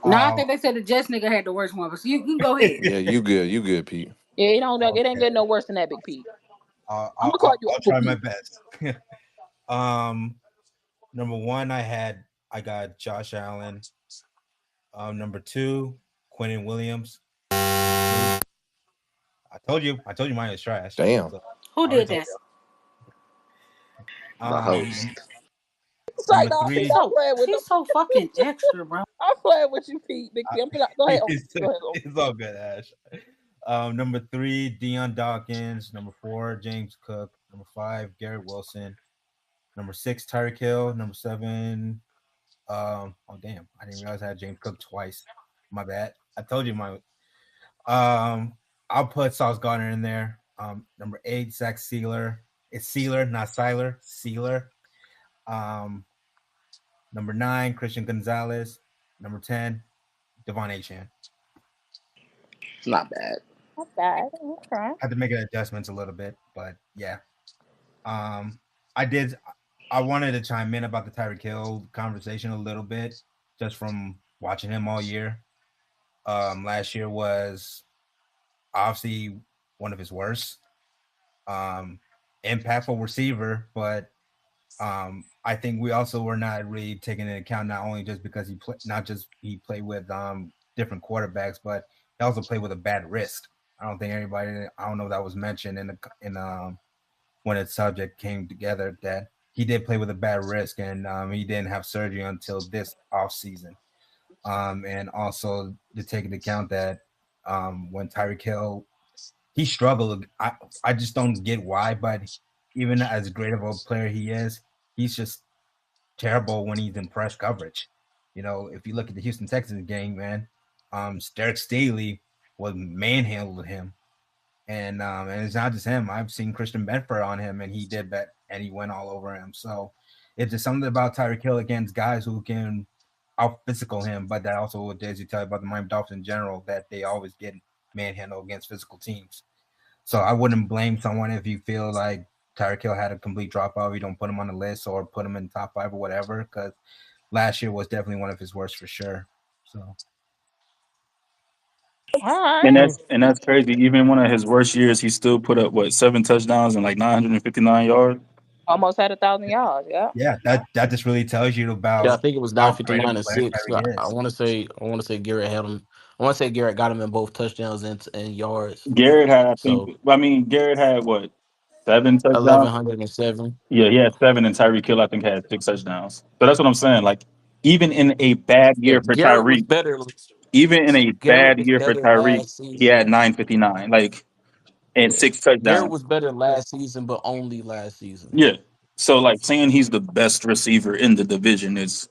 No, I Um, think they said the Jets nigga had the worst one, but so you can go ahead. Yeah, you good. You good, Pete. Yeah, it ain't okay. getting no worse than that, Big Pete. I'll, I'm I'll, gonna call I'll you I'll Uncle try my Pete. best. um, Number one, I got Josh Allen. Number two, Quentin Williams. Number three, I told you mine is trash. Damn. So Who I already did told that? you. The host. It's like, Number no, He's three, I'm so playing with them. he's so fucking extra, bro. I'm playing with you, Pete. Big uh, Pete. Go ahead, Uncle. it's, Go ahead, Uncle. it's all good, Ash. Number three, Deion Dawkins. Number four, James Cook. Number five, Garrett Wilson. Number six, Tyreek Hill. Number seven, oh damn, I didn't realize I had James Cook twice. My bad. I told you my. I'll put Sauce Gardner in there. Number eight, Zach Sealer. It's Sealer, not Siler. Sealer. Um, Number nine, Christian Gonzalez. Number 10, Devon Achan. It's not bad. Not bad. Okay. Had to make adjustments a little bit, but yeah. Um, I did. I wanted to chime in about the Tyreek Hill conversation a little bit, just from watching him all year. Last year was obviously one of his worst. Um, Impactful receiver, but I think we also were not really taking into account not only just because he played with different quarterbacks, but he also played with a bad wrist. I don't think anybody. I don't know if that was mentioned in when the subject came together that he did play with a bad wrist and he didn't have surgery until this off season. And also to take into account that when Tyreek Hill he struggled. I just don't get why, but even as great of a player he is, he's just terrible when he's in press coverage. You know, if you look at the Houston Texans game, man, Derek Staley was manhandled him, and it's not just him. I've seen Christian Benford on him, and he did that, and he went all over him. So it's just something about Tyreek Hill against guys who can out physical him, but that also what Daisy tell you about the Miami Dolphins in general that they always get manhandled against physical teams. So I wouldn't blame someone if you feel like Tyreek Hill had a complete dropout. You don't put him on the list or put him in top five or whatever, because last year was definitely one of his worst for sure. So All And right. that's crazy. Even one of his worst years, he still put up what 7 touchdowns and like 959 yards. Almost had 1,000 yards. Yeah. yeah, that just really tells you Yeah, I about think it was how great of 959 a and player 6. Tyreek is. I want to say Garrett had him. I want to say Garrett got him in both touchdowns and yards. Garrett had, I think, So I mean, Garrett had what 7 touchdowns. 1,107. Yeah, he had seven, and Tyreek Hill I think had 6 touchdowns. So that's what I'm saying. Like even in a bad Yeah, year for Tyreek, even in a Garrett bad was year for better Tyreek, last he had season. 959, like and Yeah. six Garrett touchdowns. was better last season, but only last season. Yeah. So like saying he's the best receiver in the division is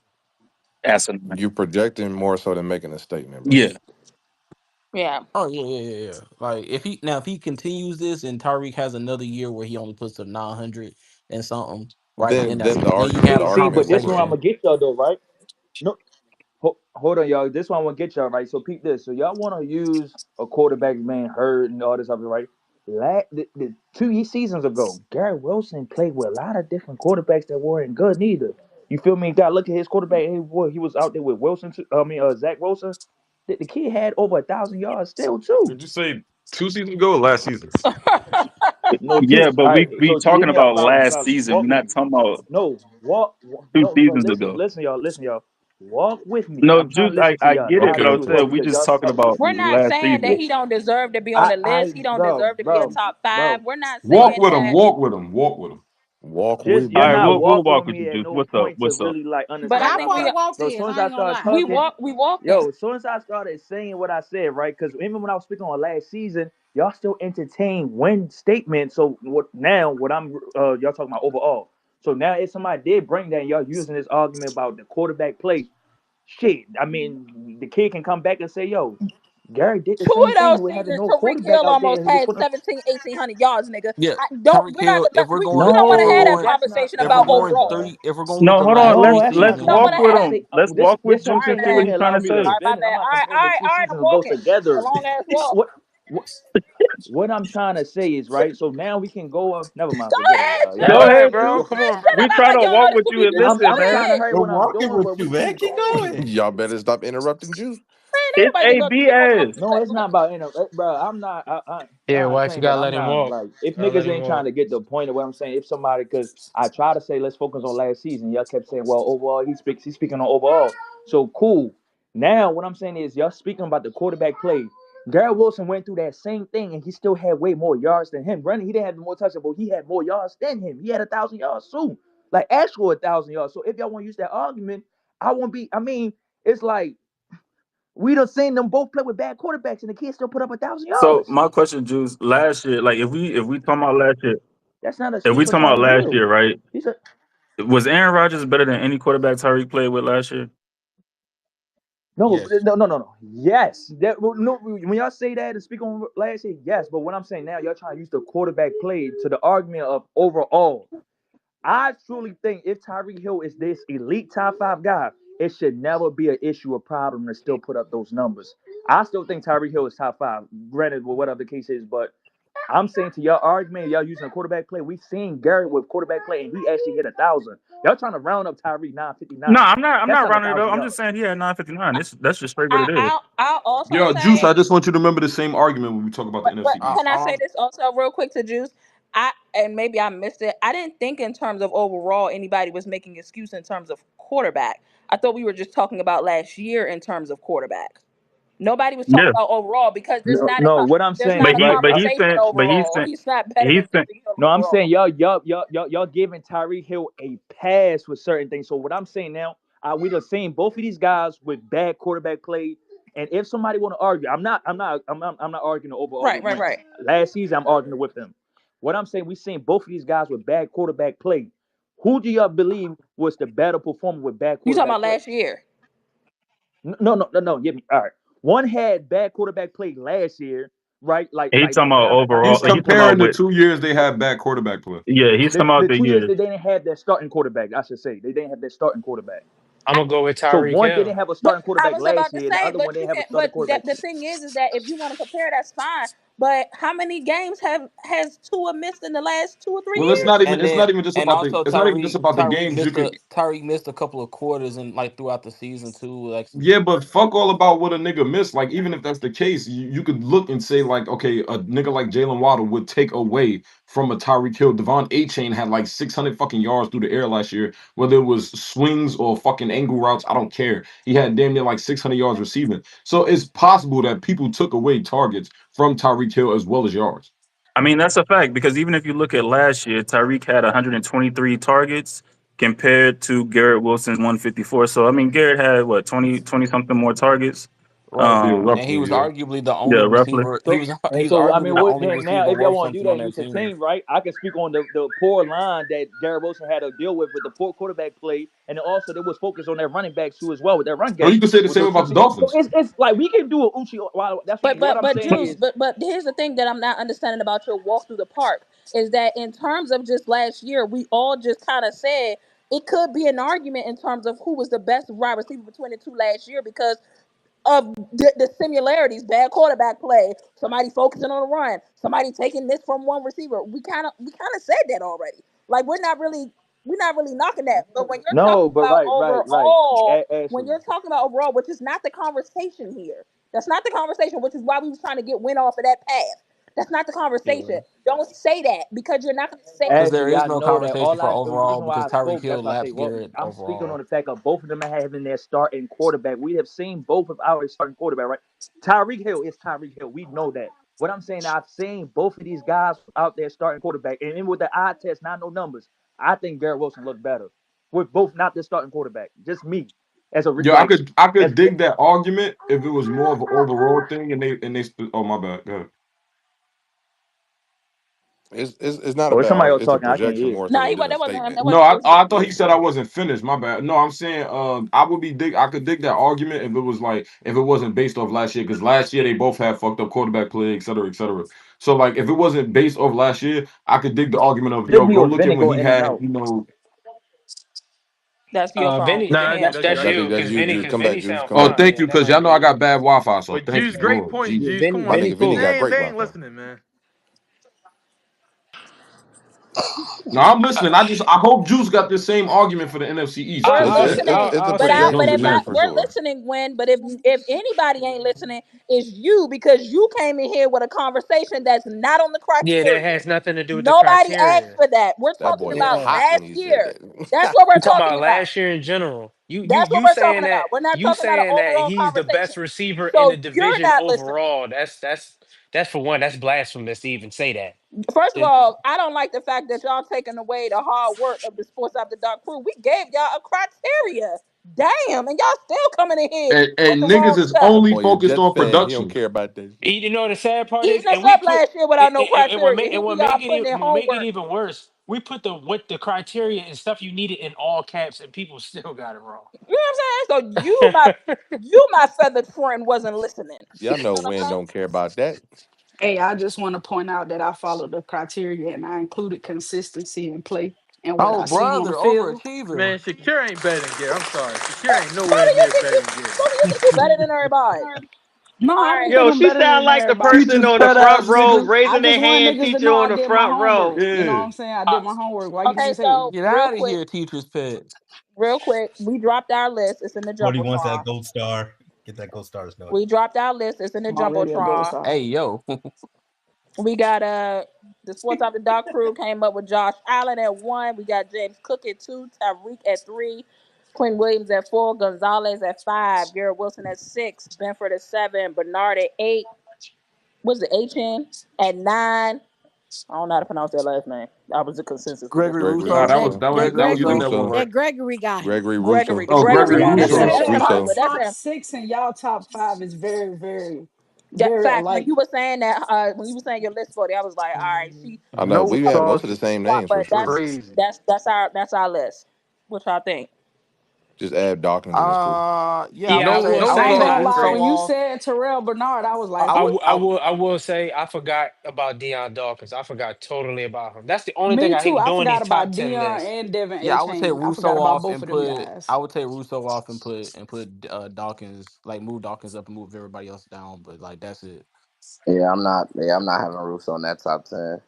asinine. You projecting more so than making a statement, bro. Yeah. Yeah. Oh yeah. Like if he continues this and Tyreek has another year where he only puts up 900 and something, right? Then Then the then you then have the a See, but argument's this over. one I'm conversation. gonna get y'all though, right? No, hold on, y'all. This one I'm gonna get y'all right. So peep this. So y'all want to use a quarterback being hurt and all this other right? the 2 seasons ago, Garrett Wilson played with a lot of different quarterbacks that weren't good neither. You feel me? Got to look at his quarterback. Hey, boy, he was out there with Wilson. Zach Wilson. The kid had over 1,000 yards still too. Did you say 2 seasons ago or last season? No two. Yeah, but All right. we So hear talking me out, about bro. last Bro, season. We're walk with not me. talking about No, two no, bro. seasons Listen, ago. listen, y'all. Listen, y'all. Walk with me. No, I'm trying Juice, to listen to I y'all. get it, Not but I Okay. was interrupt saying we because just y'all talking talking too about We're much. not last saying that season. he don't deserve to be on the list. He don't Bro, deserve to be a bro, top five. bro, We're not Walk bro. saying with him. that. Walk with him. Walk with him. Walk Just with All you're right, me. not we'll walking walk with with me you, at Juice. no What's up? point to What's up? really like But I understand Y'all what I'm think supposed we to saying. walk So as this. soon as I I ain't gonna start lie. talking, we walking. as soon as I started saying what I said, right? Because even when I was speaking on last season, y'all still entertain win statements. So what I'm y'all talking about overall. So now if somebody did bring that, y'all using this argument about the quarterback play, shit. I mean, the kid can come back and say, yo, Gary did the Two same of thing those with having seasons, no Tariq quarterback Hill out there almost and he was had putting 1,700, 1,800 yards, nigga. Yeah, I don't. Tyreek We're not. Hill. If we're We going, don't want if to we're have No, that going, that's not conversation if that's we're about going not overall. three, if we're going with No, the hold last on. three no, Let's that's We not let's don't no, seasons, walk want no. to with have I that. him. say Let's just walk with just so All I Juice right, and can see go what man. he's ahead, trying allow to me to say. All right, my defend it. bad. I'm not All right, all comparing the right, two all right. seasons I'm of those walking. A together. long ass walk. what what I'm trying to say is right. So now we can go up. Never mind, Go forget it, ahead, y'all. Juice. Go Y'all Go ahead, ahead, You bro. Juice. Come can't on, shut bro. We up. Act try like to you don't know walk this with what you we and doing. Go listen, I'm man. trying to ahead. hurry We're what I'm walking doing, with but you, we man. keep Keep going. going. Y'all better stop interrupting Juice. Man, It's anybody can a go to the bottom of BS. the No, replay. it's Go not ahead. about bro. I'm not. Yeah, I wife, you claim that gotta I'm let him not walk. like if Gotta let niggas him ain't trying walk. to get the point of what I'm saying. If somebody, because I try to say let's focus on last season. Y'all kept saying, well, overall he's speaking on overall. So cool. Now what I'm saying is y'all speaking about the quarterback play. Garrett Wilson went through that same thing and he still had way more yards than him. Running, he didn't have more touches, but he had more yards than him. He had 1,000 yards too, like actual 1,000 yards. So if y'all want to use that argument, I won't be. I mean, it's like we done seen them both play with bad quarterbacks, and the kids still put up 1,000 yards. So my question, Juice, last year, like if we talking about last year, That's not an if excuse we for talking about Tyreek last Hill. year, right? He's a Was Aaron Rodgers better than any quarterback Tyreek played with last year? no, yes. no. Yes, no. When y'all say that and speak on last year, yes. But what I'm saying now, y'all trying to use the quarterback play to the argument of overall. I truly think if Tyreek Hill is this elite top five guy, it should never be an issue or problem to still put up those numbers. I still think Tyreek Hill is top five. Granted, with whatever the case is, but I'm saying to y'all argument, y'all using a quarterback play. We've seen Garrett with quarterback play, and he actually hit 1,000. Y'all trying to round up Tyreek No, 959. I'm That's not not a rounding it up. thousand I'm just yards. saying he had 959. That's just straight what it is. I'll also Yo, Juice, say. I just want you to remember the same argument when we talk about the But NFC can East. I say this also real quick to Juice? And maybe I missed it. I didn't think in terms of overall anybody was making excuse in terms of quarterback. I thought we were just talking about last year in terms of quarterback. Nobody was talking Yeah, about overall because No, no. What I'm there's saying not is a right. conversation he's overall. saying He's not better he's than saying Tariq Hill No, I'm saying overall. y'all giving Tyreek Hill a pass with certain things. So what I'm saying now, we done seen both of these guys with bad quarterback play. And if somebody want to argue, I'm not arguing overall Right, with right, wins. right. Last season, I'm arguing with them. What I'm saying, we seen both of these guys with bad quarterback play. Who do y'all believe was the better performer with bad You talking quarterback about play? last year? No. Get me all right. One had bad quarterback play last year, right? he's talking about overall. He's Like he's talking about comparing the with 2 years they had bad quarterback play. yeah. He's talking The about the 2 years years. that they didn't have that starting quarterback, I should say. They didn't have that starting quarterback. I'm gonna go with So Tyreek one didn't Hill. have a But starting I quarterback was last about to year, and the say, other one but didn't you have a can. starting But quarterback. the thing is that if you want to compare, that's fine. But how many games has Tua missed in the last 2 or 3 Well, years? And it's then not even just and about the also it's not even just about the Tyreek games. You missed could a couple of quarters and like throughout the season too. Like Yeah, but fuck all about what a nigga missed. Like, even if that's the case, you could look and say, like, okay, a nigga like Jalen Waddle would take away from a Tyreek Hill. Devon A. Chain had like 600 fucking yards through the air last year, whether it was swings or fucking angle routes. I don't care. He had damn near like 600 yards receiving. So it's possible that people took away targets from Tyreek Hill as well as yards. I mean, that's a fact because even if you look at last year, Tyreek had 123 targets compared to Garrett Wilson's 154. So I mean, Garrett had what 20 something more targets. right. Yeah, And he roughly, was yeah. arguably the Yeah, only roughly. receiver. He So, was and he's so I mean, arguably the only now receiver if y'all worse want than to do him that on and use that the team. team, right? I can speak on the poor line that Garrett Wilson had to deal with the poor quarterback play, and then also there was focus on their running backs too as well with their run Or you game could say the with same those two about the teams. So Dolphins. it's like we can do a Uchi. That's But what but I'm but saying Juice, is but here's the thing that I'm not understanding about your walk through the park is that in terms of just last year, we all just kind of said it could be an argument in terms of who was the best wide receiver between the two last year because of the similarities: bad quarterback play, somebody focusing on the run, somebody taking this from one receiver. We kind of said that already. Like we're not really knocking that. But when you're No, talking but about right. overall, when Ashley. you're talking about overall, which is not the conversation here. That's not the conversation, which is why we was trying to get win off of that path. That's not the Yeah. conversation. Don't say that because you're not going to say Because there Ashley, is I no know that. conversation All for I the overall reason why because I Tyreek spoke, that's Hill why I say, lapped well, Garrett I'm speaking on overall. the fact of both of them having their starting quarterback. We have seen both of our starting quarterback, right? Tyreek Hill is Tyreek Hill. We know that. What I'm saying, I've seen both of these guys out there starting quarterback, and then with the eye test, not no numbers. I think Garrett Wilson looked better with both not the starting quarterback. Just me as a Yeah, like I as could dig that argument if it was more of an overall thing oh my bad. Go ahead. It's not a or if bad somebody argument. else It's a talking, I can't projection hear. more so no, than he just a that wasn't him. That statement. No, wasn't you. I thought Yeah. he said I wasn't finished. My bad. No, I'm saying I could dig that argument if it was like if it wasn't based off last year because last year they both had fucked up quarterback play, et cetera, et cetera. So like if it wasn't based off last year, I could dig the argument of Just yo me go or look Vinny at when go he in and had out. That's your phone. Vinny, Nah, Vinny that's has that's to that's you. I say. think you, that's you, Juice. because Come back, Vinny Juice. sound Come oh back. fine. thank Yeah, you that because might y'all know I be. got bad Wi-Fi. So But thank Juice, you, great Lord point, Yeah, Juice. Jesus. Come My on. Vinny nigga Vinny cool. got great They ain't Wi-Fi. listening, man. No, I'm listening. I hope Juice got the same argument for the NFC East We're because listening, It's a I'll but say projection this. game for we're sure. listening when. But if anybody ain't listening, it's you because you came in here with a conversation that's not on the Yeah, that criteria. has nothing to do with the Nobody asked criteria. for that. We're That talking boy got about Yeah. hot when last he said year. That's that. what we're You talking talking about about. last year in general. That's what we're talking about. We're not You talking about an saying that overall he's the conversation. best receiver in the So you're division not listening. overall. That's for one. That's blasphemous to even say that. First of It- all, I don't like the fact that y'all taking away the hard work of the Sports After Dark crew. We gave y'all a criteria. Damn, and y'all still coming in here with and the niggas wrong is stuff. That only boy a focused Jets on fan. He don't production. care about that shit. you know the sad part is, Eating us and we up put last year without no it will criteria. make Here y'all putting in make it homework. even worse. We put the what the criteria and stuff you needed in all caps, and people still got it wrong. You know what I'm saying? So you my feathered friend wasn't listening. Y'all You know know what Win I'm don't care about that. Hey, I just want to point out that I followed the criteria and I included consistency in play and what Oh, I see on the brother, field. overachiever. Man, Shakir ain't better than Garrett. I'm sorry. Shakir ain't saying? nowhere Brother, you near think better you than Garrett. brother, you think you better than everybody. No, All I don't right. think Yo, I'm she better sound than like the everybody. person Teachers on the pet front ass row nigga. I raising their just want hand. niggas to Teacher know on I the did my front row. homework. You know what Yeah. I'm saying? I did my homework. Why you Okay, can't say it? so Get real out of quick, here, teacher's pet. we dropped our list. It's in the Cody wants that Jumbotron. gold star. Get that gold star, Nody. We dropped our list. It's in the I'm already a gold Jumbotron. star. Hey, yo. We got the Sports After Dark crew came up with Josh Allen at 1. We got James Cook at 2, Tyreek at 3, Quinn Williams at 4, Gonzalez at 5, Garrett Wilson at 6, Benford at 7, Bernard at 8. What's the H-N? At 9. I don't know how to pronounce that last name. That was the consensus for this Gregory one. Gregory Nah, Rousseau. Russo. Gregory that was you did Rousseau. that one Russo. right. That Gregory guy. Gregory Gregory. Russo. Oh, Gregory, Gregory yeah, Y'all that's say him. Russo. That's that him right y'all there. Russo. That's top him. six and y'all top five is very, very, That very facts. When alike. you were saying that, when you were saying your list, Bodie, I was like, all right, I know No we had most of the sauce. same swap, names for but sure. that's Crazy. that's that's our list. What y'all think? Just add Dawkins and it's cool. Yeah, Yeah, I No would I sauce ain't say gonna is lie. Russo When crazy. you off. said Terrell Bernard, I was like, I would I I will say I forgot about Deion Dawkins. I forgot totally about him. That's the only thing me I too. hate I doing forgot these top about 10 Dion lists. and Devin yeah, A. I would take Chain. I forgot Russo about off both and of them put guys. I would take Russo off and put Dawkins, like move Dawkins up and move everybody else down, but like that's it. I'm not having Russo in that top 10.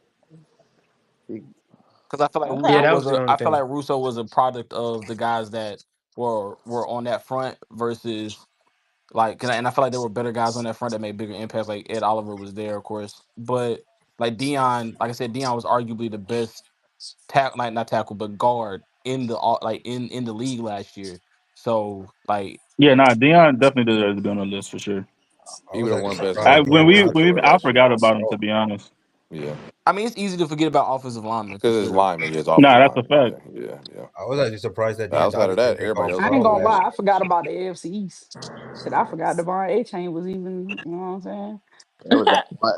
He, Because I feel like Okay. Yeah, Russo that was was the a only I feel thing. like Russo was a product of the guys that were on that front versus like and I feel like there were better guys on that front that made bigger impacts. Like Ed Oliver was there, of course, but like Dion, like I said, Dion was arguably the best tackle, like not tackle, but guard in the like in the league last year. So like Yeah, nah, Dion definitely deserves to be on the list for sure. I He would was have actually won best I surprised guard when Dan we award when Johnson we was I actually forgot on this about him to call. be honest. Yeah. I mean it's easy to forget about offensive linemen for Because his sure. lineman, his Nah, offensive that's a lineman. fact. Yeah, yeah, yeah. I was actually surprised that But Dan outside of Johnson that, didn't make everybody all else I this is ain't call offensive gonna last lie. linemen. I forgot about the AFC East. Shit, I forgot Devon A. Chain was even. You know what I'm saying? there was that one.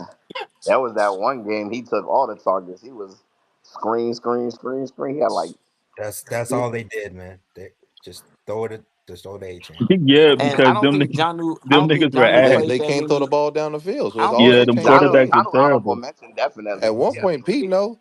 That was that one game. He took all the targets. He was screen. He had like That's all they did, man. They just throw the A chain. Yeah, And I because don't think I them don't think niggas were Johnu They ass. placed they that can't throw the many. ball down the field, so I it's don't all think Yeah, A them chain all John quarterbacks day. were John honorable terrible. mention definitely, At but one Yeah. point, Pete, no.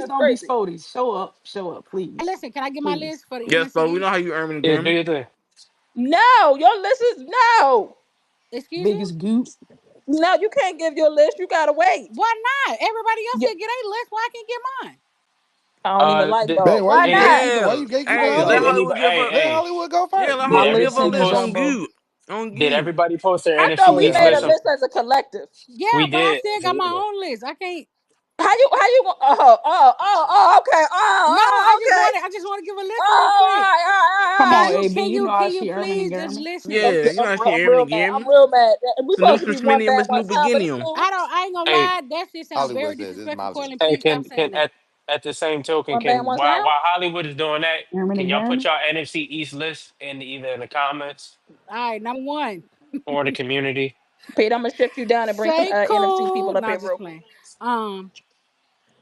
Please That's don't be crazy. Spody. Show up, Hey, please. listen, can I get my Please. list for the Yes, NFC but we know East? how you earn in the Yeah, do gym. your thing. No, your list is no. Excuse me? Biggest goop. No, you can't give your list. You gotta wait. Why not? Everybody else You, can get a list. Why I can't get mine? I don't even like The, dog. Dang, why Why you any not? gatekeeping? Why Yeah. you gatekeeping Hey, did let Hollywood? Hollywood anybody? give Hey, her. Let hey, Hollywood go Yeah, first. let My did Hollywood give list her everybody in list post? on Jumbo. Goot. On Did Goot. everybody post their I thought NFC we East made a list? No. Or list as a collective. Yeah, we but I did still got my Geneva? own list. I can't. How you okay. No, I just Okay. want to. I just want to give a list real Oh, quick. Come Can on, all you? right. AB. Can You you? know how Can you she earning and please just Grammy. listen? I'm, Yeah, you know how she I'm airing the real mad. I'm game. real mad. We supposed to Salute be to one Smitty and bad Miss one New time, but it's Beginning. cool. I ain't gonna Hey, lie. That shit sounds Hollywood very said this is my disrespectful. list. And hey, please stop can saying that. at the same token, One bad can one sound. while Hollywood is doing that, Earning can and y'all put Grammy. y'all NFC East list in either in the comments All right, number one, or the community? Pete, I'm gonna shift you down and bring some NFC Seiko. people up here Not just real playing. quick. Um,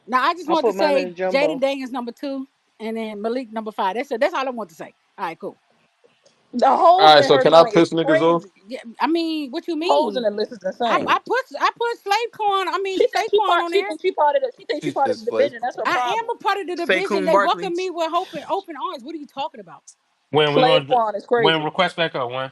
Now I just I want to put mine in say the Jaden jumbo. Daniels number two, and then Malik number five. That's it. That's all I want to say. All right, cool. The All holes right, in so her can I joint is piss niggas off? crazy. Yeah, I mean, what you Holes in mean? the list is I, insane. I put I put slave corn. I mean She thinks she Saquon part. on She there. thinks she part of the. She thinks she She part of said the slave. division. That's her I am problem. a part of the division. Saquon They Barkley. welcome me with open arms. What are you talking about? When we going to Saquon is when crazy. request back up? When?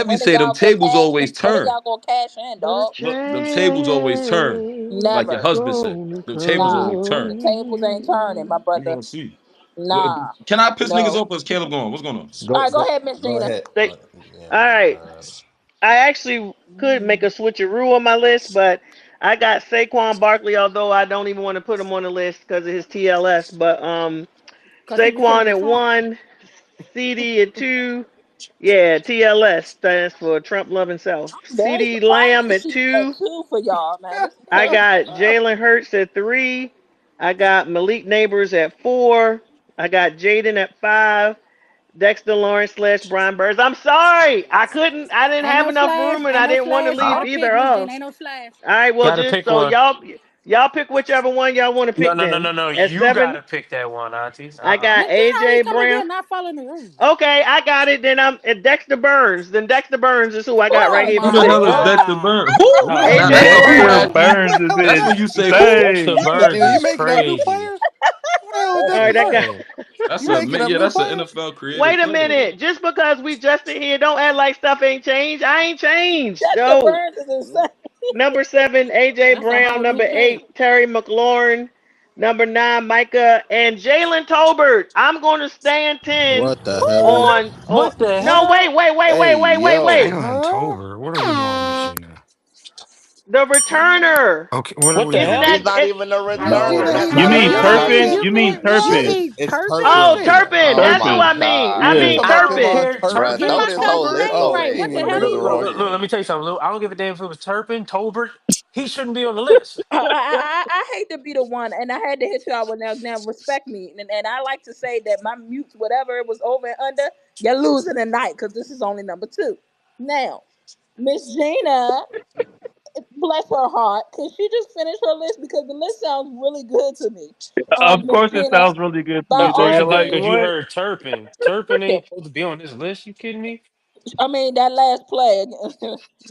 Heavy When are say them y'all gonna tables cash? always When are turn. y'all gonna cash in, The dog? Look, them tables always turn. Like your change Never. husband said. gonna Them tables Nah. always The turn. tables ain't turning, my come. You brother. gonna see. Nah. Can I piss niggas No. off or is Caleb going? What's going on? All Go right, go go ahead, Miss go Gina. ahead. They, Yeah, all my right. bad. I actually could make a switcheroo on my list, but I got Saquon Barkley, although I don't even want to put him on the list because of his TLS. But Cause he was killing Saquon the at Trump. 1, CD at 2. Yeah, TLS stands for Trump Love and Self. I'm very CD surprised Lamb to at see that 2. too for y'all, man. This is I crazy. got Jalen Hurts at 3. I got Malik Neighbors at 4. I got Jaden at 5. Dexter Lawrence slash Brian Burns. I'm sorry. I didn't Ain't have no enough slash. room and Ain't I no didn't want to slash. You leave gotta Oh, either pick, Miss of. Jen. Ain't no slash. All right, well gotta just pick so one. y'all pick whichever one y'all want to No, pick no, no, then. no, no. At You 7, gotta pick that one, Auntie. I got Miss Jen always AJ come in here Brown. not following the rules. Okay, I got it. Then I'm at Dexter Burns. Then Dexter Burns is who I got right Oh here Who my the before hell is y'all. Dexter God. Burns? Who? Oh Now, AJ that's when Dexter you. Brown. Burns is That's when you say who? Dexter insane. Burns You is making up new crazy. players? Who the hell is All Dexter right, I got. Burns? That's You a making up yeah. new That's an players? NFL created Wait a player. minute. Just because we just in here, don't act like stuff ain't changed. I ain't changed. Dexter No. Burns is insane. Number 7, AJ That's a Brown. whole new Number player. 8, Terry McLaurin. Number 9, Micah and Jalen Tolbert. I'm going to stand 10 What the hell? Who? on. What the No, hell? Hey, yo. wait. Jalen Huh? Tolbert. What are we on this year now? The returner. Okay, what are What we the Isn't doing? hell? He's that not it? even a No, returner. that's That's You not not a mean it. real That's not tight Turpin? it. end. You mean You What? Turpin? mean It's Turpin? Oh, Turpin. Turpin. Oh That's who my Turpin. I mean. I God. Yeah. mean Somebody told Turpin. me Care Bruh, Get throw Turpin. my this whole Turpin list name Oh, away. right. he What ain't the even hell in are the you running. Look, doing? look, let me tell you something. Lou. I don't give a damn if it was Turpin, Tolbert. He shouldn't be on the list. I hate to be the one, and I had to hit y'all with now respect me, and I like to say that my mutes, whatever it was over and under, you're losing tonight because this is only number 2. Now, Miss Gina, bless her heart, can she just finish her list because the list sounds really good to me. Of Miss course, it Gina, sounds really good to by you, Because all cause nigga. you, Like cause means, you what? heard Turpin. Turpin ain't supposed to be on this list. You kidding me? I mean that last play,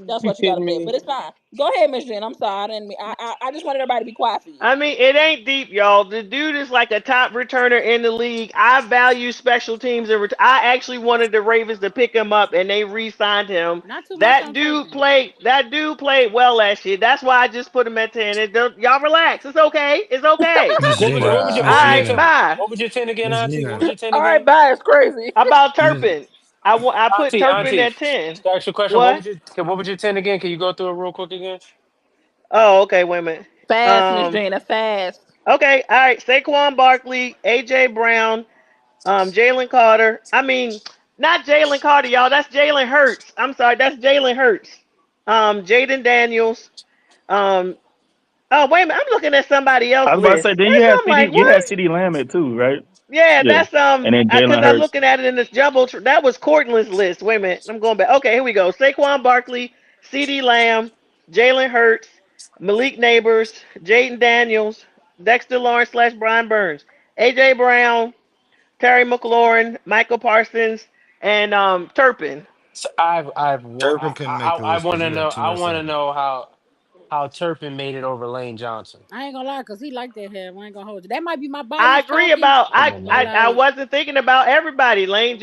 that's You what you got to kidding admit. me? But it's fine. Go ahead, Miss Gina. I'm sorry, I didn't mean. I just wanted everybody to be quiet for you. I mean, it ain't deep, y'all. The dude is like a top returner in the league. I value special teams and I actually wanted the Ravens to pick him up, and they re-signed him. Not too much That on dude Turpin. played. That dude played well last year. That's why I just put him at 10. Y'all relax. It's okay. It's okay. Miss Gina, All Miss right, Gina, Bruh. bye. What was your 10 again, Miss Auntie? What was Gina, your 10 All right, again? bye. It's crazy. About Miss Turpin. I put Turpin Auntie, at 10. can I ask you a question? What? What was your 10 again? Can you go through it real quick again? Oh, okay. Wait a minute. Fast, Miss Um. Gina. Fast. Okay. All right. Saquon Barkley, AJ Brown, Jalen Carter. I mean, not Jalen Carter, y'all. That's Jalen Hurts. I'm sorry, that's Jalen Hurts. Jaden Daniels. Um, oh wait a minute, I'm looking at somebody I else's was about to list. say, then That's I'm like, You had what? CD Lamb at too, right? Yeah, Yeah. that's And then because Jalen I'm Hurts. looking at it in this jumbo. That was Cortland's list. Wait a minute, I'm going back. Okay, here we go. Saquon Barkley, C.D. Lamb, Jalen Hurts, Malik Neighbors, Jaden Daniels, Dexter Lawrence slash Brian Burns, A.J. Brown, Terry McLaurin, Michael Parsons, and Turpin. So Durbin couldn't make the I list want because to you had know. two I at want to 7. know how Turpin made it over Lane Johnson. I ain't gonna lie, cause he like that hair. I ain't gonna hold you. That might be my I bias agree talking, about Come on, but man. I like, wasn't thinking about everybody. Lane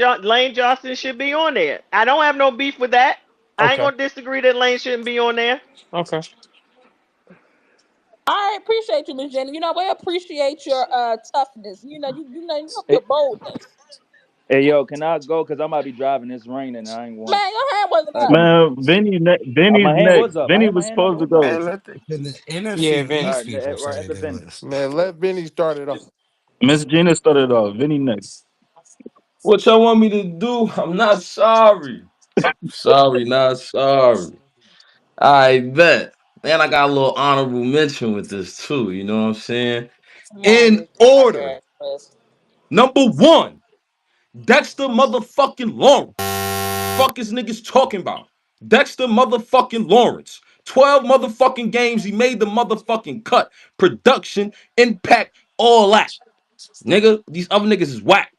Johnson should be on there. I don't have no beef with that. I ain't Okay. gonna disagree that Lane shouldn't be on there. Okay. I appreciate you, Miss Jenny. We appreciate your toughness. Hey, your boldness. hey, yo, can I go? Cause I might be driving. It's raining. And I ain't want. Man, your hand wasn't I up. can. Man, Vinny's My hand next. was up. I Vinny had my was hand up. supposed to What's up? go. Man, let the NFC Yeah, All Vinny. East right, people right say at the their Vinny. list. Man, let Benny start it off. Miss Gina started off. Vinny next. What y'all want me to do? I'm not sorry. Sorry, not sorry. I bet. And I got a little honorable mention with this too. You know what I'm saying? Come on, In Miss order. Jenny. Number one, Dexter motherfucking Lawrence. Fuck is niggas talking about? Dexter motherfucking Lawrence. 12 motherfucking games. He made the motherfucking cut. Production, impact, all that. Nigga, these other niggas is whack.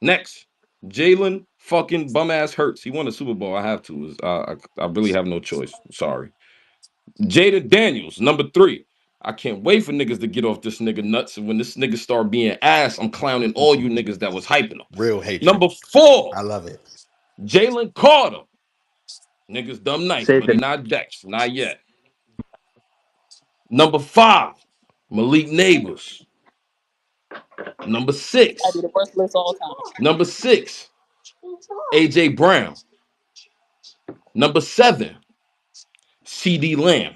Next, Jalen fucking bum ass Hurts. He won the Super Bowl. I have to. I really have no choice. Sorry. Jada Daniels, number 3. I can't wait for niggas to get off this nigga nuts. And when this nigga start being ass, I'm clowning all you niggas that was hyping him. Real hatred. Number 4, I love it. Jalen Carter. Niggas dumb nice, Say but he the not Dex. Not yet. Number 5, Malik Neighbors. Number Might be 6, the worst list all time. number 6, AJ Brown. Number 7, CD Lamb.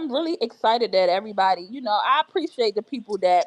I'm really excited that everybody, I appreciate the people that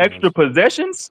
extra possessions.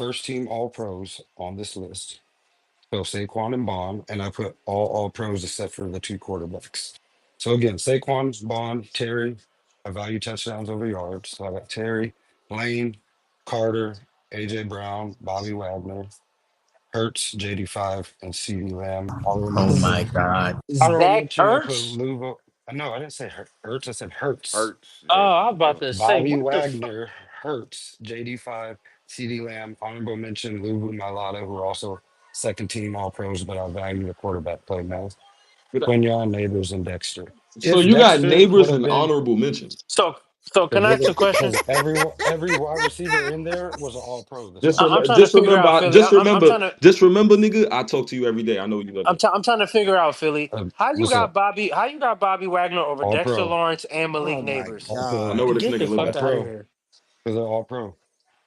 first team All Pros on this list. So Saquon and Bond, and I put all pros except for the two quarterbacks. So again, Saquon, Bond, Terry, I value touchdowns over yards. So I got Terry, Lane, Carter, AJ Brown, Bobby Wagner, Hertz, JD5, and CD Lamb. Honorable Oh Z- my mention. God. Honorable Zach mention, I put Ertz. Luvo. No, I didn't say Hertz. I said Hertz. Hurts. Oh, Yeah. I was about Yeah. to say, Bobby what the fuck? Wagner, Hertz, JD5, CD Lamb, honorable mention, Luvu Malata, who are also second team All Pros, but I value the quarterback play most. Quinion, Neighbors, and Dexter. So If you got Dexter would neighbors have and been, honorable mentions. So, so can I ask a question? because every wide receiver in there was an All Pro this Just last I'm year. trying to just figure out remember, Philly. just remember, just remember, nigga. I talk to you every day. I know you love that. I'm trying to figure out Philly. What's up? How you got Bobby Wagner over All Dexter Pro, Lawrence and Malik Oh my Neighbors? All I Pro, know God. where this Get the nigga live All fuck at. out of Pro, here. because they're All Pro.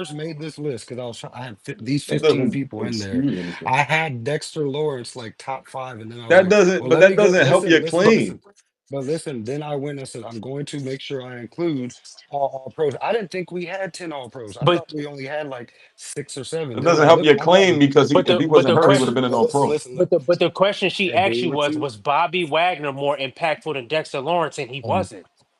first made this list, because I had these That 15 doesn't people in there. excuse anything. I had Dexter Lawrence like top five, and then I was That like, doesn't, well, but let that me go. doesn't help Listen, your listen, But claim. listen. But listen, then I went and said, I'm going to make sure I include all pros. I didn't think we had 10 all pros. I thought but we only had like 6 or 7. It Then doesn't I help looked, your my bad. claim because but if the he but wasn't the But hurt, he would have question been listen, an but all listen, pro. listen. but the question I she asked agree you with you. was Bobby Wagner more impactful than Dexter Lawrence, and he Um, wasn't.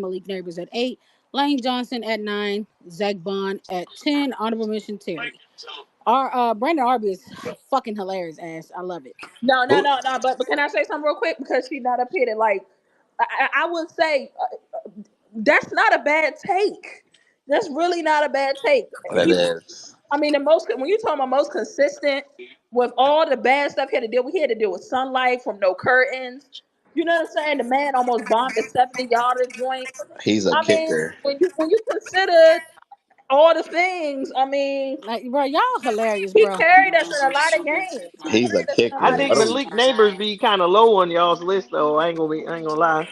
9. Malik Neighbors at 8. Lane Johnson at 9. Zach Bond at 10. Honorable mention Terry. Our Brandon Arby is fucking hilarious ass. I love it. No, no, Oh, no, no. But can I say something real quick? Because she's not up here to like. I would say that's not a bad take. That's really not a bad take. That is. I mean, the most when you talk about most consistent with all the bad stuff he had to deal with, he had to deal with sunlight from no curtains. You know what I'm saying? The man almost bombed a 70-yarder joint. He's a I mean, kicker. when you consider all the things, I mean, Like, bro, y'all hilarious, he bro. carried us in a lot of games. He He's a carried us in a I lot kicker. of think I don't. games. Malik Neighbors be kind of low on y'all's list though. I ain't gonna lie.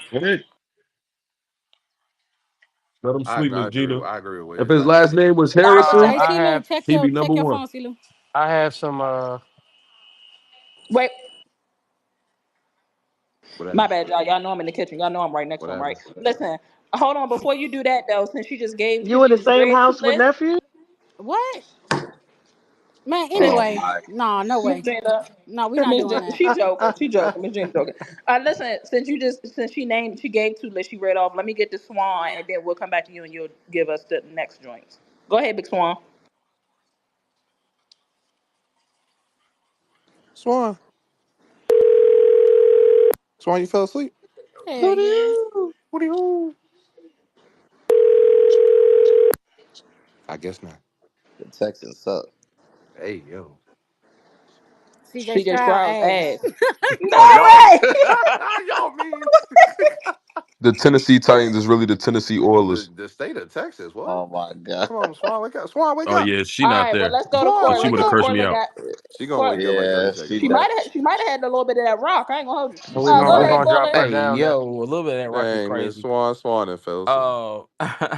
Let him sleep, Miss Gina. I agree with If Wiz. his last name was Nah, but Harrison, Hey, I CeeLo, have he'd be check number your one. phone, CeeLo. I have some wait. What My happened? bad, y'all. Y'all know I'm in the kitchen. Y'all know I'm right next What to him, right? happened? Listen, hold on. Before you do that, though, since You in she the just same read two house with lists, nephew? What? Man, Oh anyway. my. No, no Miss way. Gina, No, we're not Miss doing Gina, that. she joking. She joking. Miss Gina joking. Listen, she gave two lists. She read off. Let me get the Swan, and then we'll come back to you, and you'll give us the next joints. Go ahead, Big Swan. Swan, Swan, you fell asleep. Hell What do yeah. you? What do you? I guess not. The Texans suck. Hey, yo. CJ CJ Stroud Stroud's ass. ass. Oh, No y'all. way. Y'all mean The Tennessee Titans is really the Tennessee Oilers. the state of Texas? What? Oh my god. Come on, Swan, wake up. Swan, wake Oh up. yeah, she All not right. Well, there. let's go to So Swan, Cortland. she wake would Let's have see up. what cursed me Cortland out. got. She gonna Court. wake up like 30 Yeah, seconds. she She does. might have had a little bit of that rock. I ain't gonna hold you. We Go gonna we ahead, gonna drop Cortland. her Hey, down there. yo, a little bit of that rock is Dang, man, crazy. Swan and fell asleep. Uh,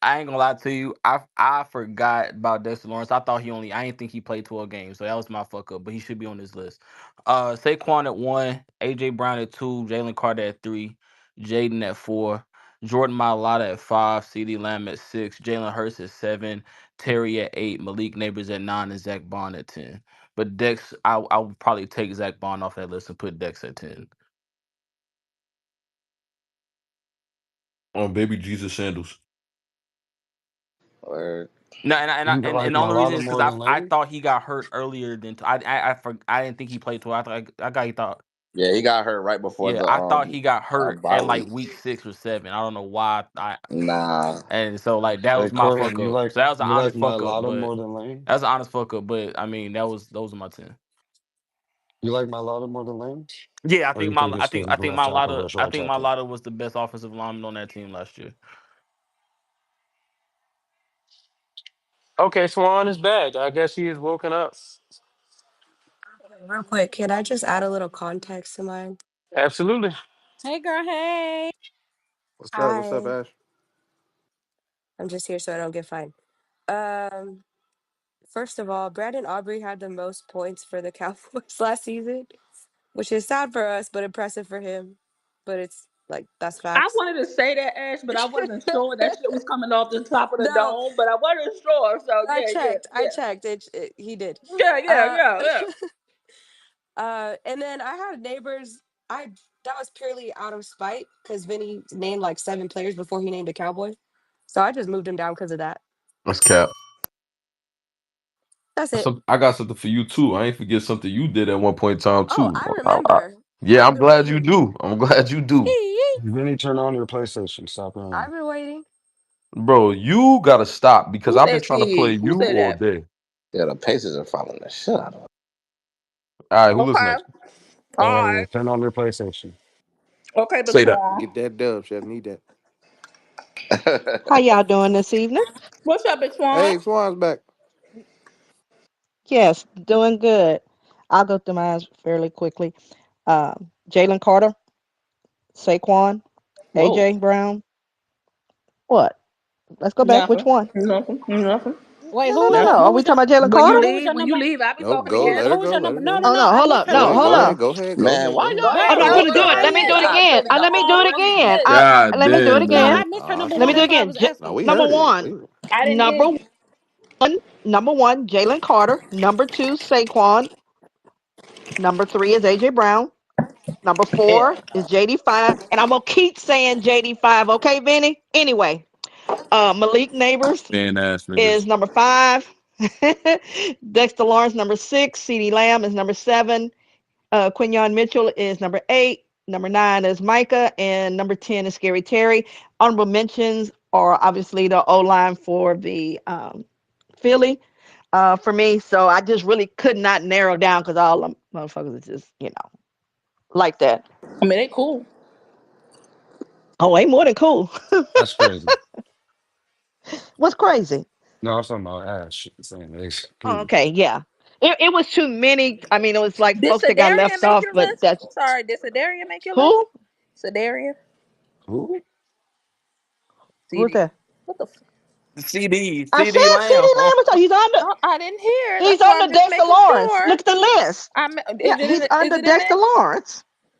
I ain't gonna lie to you. I forgot about Dexter Lawrence. I thought he only. I didn't think he played 12 games, so that was my fuck up. But he should be on this list. Saquon at 1, AJ Brown at 2, Jalen Carter at 3, Jaden at 4, Jordan Mailata at 5, CeeDee Lamb at 6, Jalen Hurts at 7, Terry at 8, Malik Neighbors at 9, and Zach Bond at 10. But Dex, I would probably take Zach Bond off that list and put Dex at 10. On baby Jesus sandals. Or No, You and like the only reason Milata is because more than I Lane? thought he got hurt earlier than I didn't think he played 12. I got he thought yeah, he got hurt right before yeah the I thought he got hurt bye at like week. week 6 or 7. I don't know why Nah. and so like that Hey was my fuck Cortland, up. So that was an you like honest fuck up, Milata but more than Lane? that's an honest fuck up. But I mean those are my 10. You like Milata more than Lane? Yeah, Or you think it's the I think left my tackle Lotta versus I right think my tackle? Lotta was the best offensive lineman on that team last year. Okay, Swan is back. I guess he is woken up. Real quick, can I just add a little context to mine? Absolutely. Hey girl, hey. What's up? What's up, Hi, Ash? I'm just here so I don't get fined. Um, First of all, Brandon Aubrey had the most points for the Cowboys last season, which is sad for us, but impressive for him. But it's like that's I facts. wanted to say that, Ash, but I wasn't sure that shit was coming off the top of the No, dome. But I wasn't sure. So I yeah, yeah, checked. I yeah, checked. He did. yeah, yeah, Uh, yeah, yeah. and then I had neighbors. I That was purely out of spite because Vinny named like 7 players before he named a Cowboy, so I just moved him down because of that. That's cap. That's it. I got something for you too. I ain't forget something you did at one point in time Oh, too. I remember. Yeah, I've I'm been glad you waiting. do. I'm glad you do. Vinny, turn on your PlayStation. Stop I've playing. been waiting. Bro, you gotta stop because Who I've been said trying to play Steve? Who you said all that? day. Yeah, the Pacers are following the shit out of All right, who lives Okay. next? All Hey, right. turn on your PlayStation. Okay, Big Say that. Swan. Get that dub, Chef. Need that. them. How y'all doing this evening? What's up, Big Swan? Hey, Swan's back. Yes, doing good. I'll go through mine fairly quickly. Jalen Carter, Saquon, Whoa. AJ Brown. What? Let's go back. Which Nothing. one? Nothing. Nothing. Wait, No, no, no, no. Nothing. Are we talking about Jalen When you Carter? who was leave, your when you number? leave, I'll be Nope. talking Go. again. Let Who her was go. your Let number? her No, go. no, Oh no. no, I hold missed up. her No, number Go. hold Go one. ahead. up. Go ahead. Go Man, ahead. why Go y'all Oh ahead, why no, y'all go we'll wait do till ahead. it. I Let Finish me get do it it up. back? again. Finish. Let me do Oh, it let me again. finish. God Let me do it damn, No, again. man. I missed her Oh number Let me one. do it That's shit. why I again. was asking. No, we heard Number it. one, I didn't hear number you. number one, Jalen Carter. Number two, Saquon. Number three is AJ Brown. Number four Hell is no. JD5, and I'm gonna keep saying JD5. Okay, Vinny. Anyway, Malik Neighbors Man ass is niggas. number 5. Dexter Lawrence number 6. CeeDee Lamb is number 7. Quinion Mitchell is number 8. Number 9 is Micah, and number 10 is Scary Terry. Honorable mentions are obviously the O line for the Philly for me. So I just really could not narrow down because all them motherfuckers are just like that. I mean, they cool. Oh, ain't more than cool. That's crazy. What's crazy? No, I'm talking about Ash saying it's Oh, cool. okay, yeah. It was too many. I mean, it was like Did folks that got Sedarian left make off, your but list? that's Sorry, did Sedarian make your list? who? Sedarian? Who? Who's CD. that? What the CD I said CD Lamb. CeeDee Lamb. So Oh, I didn't hear it. he's That's why I'm under just Dexter making Lawrence. sure. Look at the list. I'm. Yeah, Is it he's in? Is under it in Dexter there? Lawrence.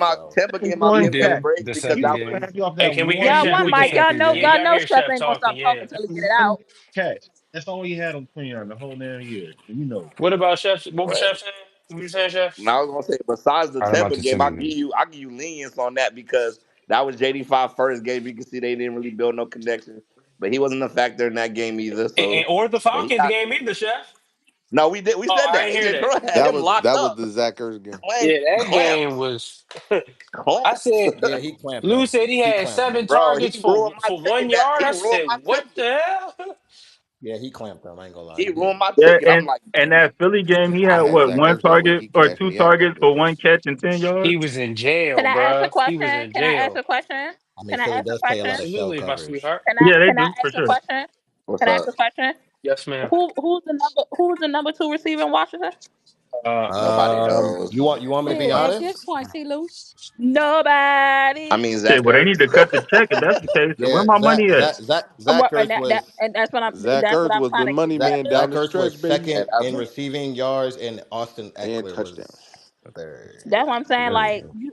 game out. So Tampa game, I'll You One give you a catch. do break the because He second that was was game. happy off Hey, that can we hear Yeah, one Chef? one We mic. can't. Y'all catch. know, Yeah, we y'all gotta know hear Chef Chef ain't gonna stop talking. talking Yeah. until he get it out. Catch. That's all he had on Quinion the whole damn year. You know. What about Chef? What was right. Chef saying? What you saying, Chef? And I was gonna say, besides the All right, I'm about Tampa to game, send it now. I give you lenience on that because that was JD5 first game. You can see they didn't really build no connection, but he wasn't a factor in that game either. So, Or the but he Falcons got game either, Chef. no. We did. We Oh, said I that ain't hear AJ that. Terrell had him locked That was up. the Zach Ertz game. Clamp, Yeah, that game clamps, was. I clamps, said, yeah, he clamped Lou them. said he He had clamped seven them. bro. targets He ruined my for ticket. 1 yard. He I ruined said, my what ticket. the hell? Yeah, he clamped them. I ain't gonna lie, He he did. ruined my Yeah, ticket. I'm like, and that Philly game, he I had had what, Zach one Ertz that week. target He or cashed two me out that targets day. for one catch and 10 He yards? was in Can jail, I ask a bruh. He was question? in Can I ask jail. a question? I mean, Can I Philly ask a does play a lot question? of shell Absolutely, my coverage. sweetheart. Yeah, they Can I do for ask a sure. question? what's Can I up? ask a question? Yes, ma'am. Who's the number two receiver in Washington? Nobody knows. You want me to be Yeah, at this honest? point, see, Lou. I Nobody. mean, Shit, Zach well, they need to Ertz. cut the check if that's the case. Where Yeah, my money at? Zach And Ertz was that's what I'm. Zach That's what Ertz I'm was the trying to get money you Zach at, man Lou. down Zach the Ertz stretch, was baby, Yeah, second that's in what. receiving yards, and Austin and Eckler was touchdowns. That's what third. I'm saying. Yeah. Like you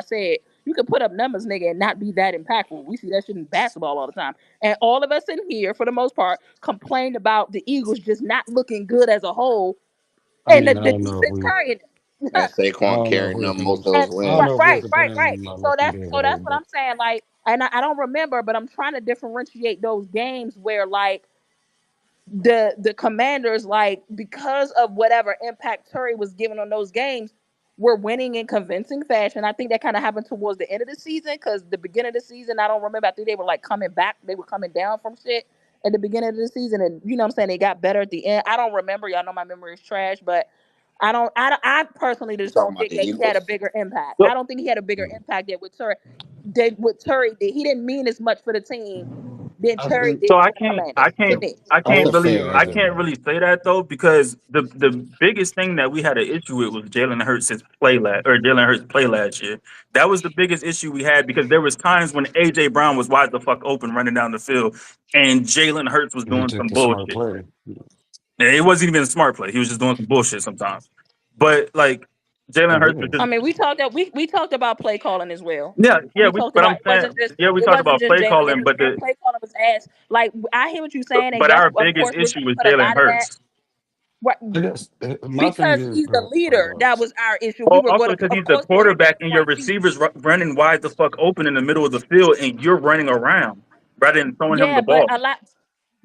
I said, you can put up numbers, nigga, and not be that impactful. We see that shit in basketball all the time. And all of us in here, for the most part, complained about the Eagles just not looking good as a whole, I and mean, I the don't know if defense we, carrying it. And I Saquon don't know if carrying we're them most of putting, those And I don't right, know wins. if we're right, right, complaining right. about So looking that's good so as a whole, that's what but I'm saying. Like, and I don't remember, but I'm trying to differentiate those games where like the Commanders, like, because of whatever impact Terry was given on those games, were winning in convincing fashion. I think that kind of happened towards the end of the season, because the beginning of the season, I don't remember. I think they were like coming back. They were coming down from shit at the beginning of the season, and you know what I'm saying, they got better at the end. I don't remember. Y'all know my memory is trash, but I personally You just talking don't about think the that he had a Eagles? bigger impact. So, I don't think he had a bigger impact than with Terry. Did what Terry did. He didn't mean as much for the team than I Terry think so did for the Commanders to me. that's a fair I argument. can't really say that though, because the biggest thing that we had an issue with was Jalen Hurts play last year. That was the biggest issue we had, because there was times when AJ Brown was wide the fuck open running down the field, and Jalen Hurts was He doing took some the smart bullshit. play. Yeah, it wasn't even a smart play. He was just doing some bullshit sometimes. But like Jalen Hurts was Again, just I mean, we talked about play calling as well. yeah. We talked But about I'm saying we it talked wasn't about just play Jalen. It calling, was but their play calling was ass. Like, I hear what you're saying, and but yes, our of biggest course we're issue gonna was put a Jalen lot of that. Hurts. What, I guess my thing because is, he's the oh, leader, go ahead. that was our issue. We Well, were also going to, because of he's the course, we're gonna give quarterback him and more your excuses. receivers running wide the fuck open in the middle of the field, and you're running around rather than throwing him Yeah, the but ball. a lot.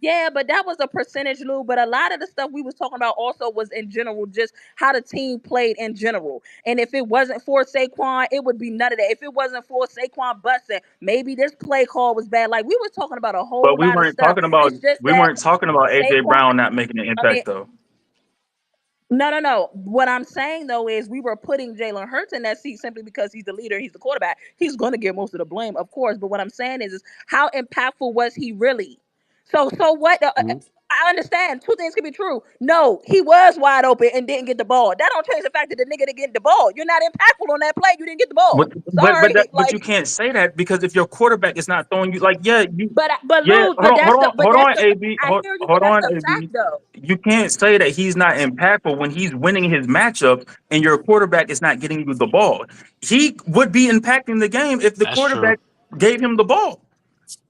Yeah, but that was a percentage, Lou. But a lot of the stuff we was talking about also was in general, just how the team played in general. And if it wasn't for Saquon, it would be none of that. If it wasn't for Saquon busting, maybe this play call was bad. Like, we was talking about a whole But lot of stuff. It's just we that weren't talking about AJ Saquon. Brown not making an I mean, impact though. no, no, no. What I'm saying though is we were putting Jalen Hurts in that seat simply because he's the leader, he's the quarterback. He's going to get most of the blame, of course. But what I'm saying is how impactful was he really? So what? Mhm. I understand two things can be true. No, he was wide open and didn't get the ball. That don't change the fact that the nigga didn't get the ball. You're not impactful on that play. You didn't get the ball. Sorry, But you like. can't say that, because if your quarterback is not throwing you, like, But Lou, but hold on, AB, I hear you, but hold that's on, the fact AB. though. You can't say that he's not impactful when he's winning his matchup and your quarterback is not getting you the ball. He would be impacting the game if the That's true. quarterback gave him the ball.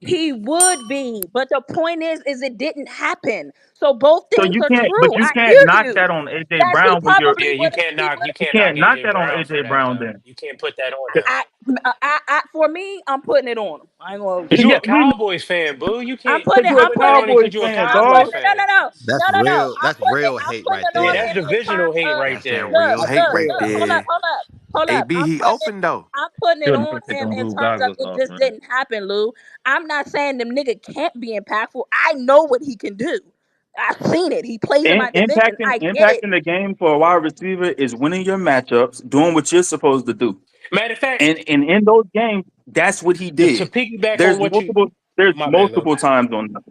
He would be, but the point is it didn't happen. So both So things you are can't, but true. you I can't hear knock you. that on AJ Yes, he Brown when you're. probably Yeah, would have. He would you You can't knock can't knock AJ that on Brown for AJ that Brown though. then. You can't put that on him. 'Cause- For me, I'm putting it on him. I ain't gonna. Cause you Yeah, a Cowboys fan, boo. I'm putting it. You you're a I'm put that putting it. on him Cowboys because you're a fan, I'm dog. Cowboys putting it. No, no, fan. no, That's no, no, no. real. That's real I'm hate putting right it Yeah, on there. that's him in divisional terms hate of right That's that there. look, real That's hate look, right real look. Hold hate. up, there. hold up, hold up. AB, he open though. I'm putting it You're gonna on take him them in blue terms of goggles it off, just man. didn't happen, Lou. I'm not saying the nigga can't be impactful. I know what he can do. I've seen it. He plays in my division. I get it. Impacting the game for a wide receiver is winning your matchups, doing what you're supposed to do. Matter of fact, And in those games, that's what he to did. piggyback on There's what you, multiple there's my bad, Lou. multiple times on that.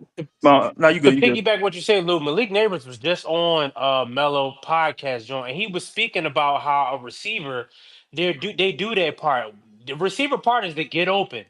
To, No, you to good, you good. piggyback what you said, Lou. Malik Neighbors was just on Mellow podcast joint, and he was speaking about how a receiver they do that part. The receiver part is to get open.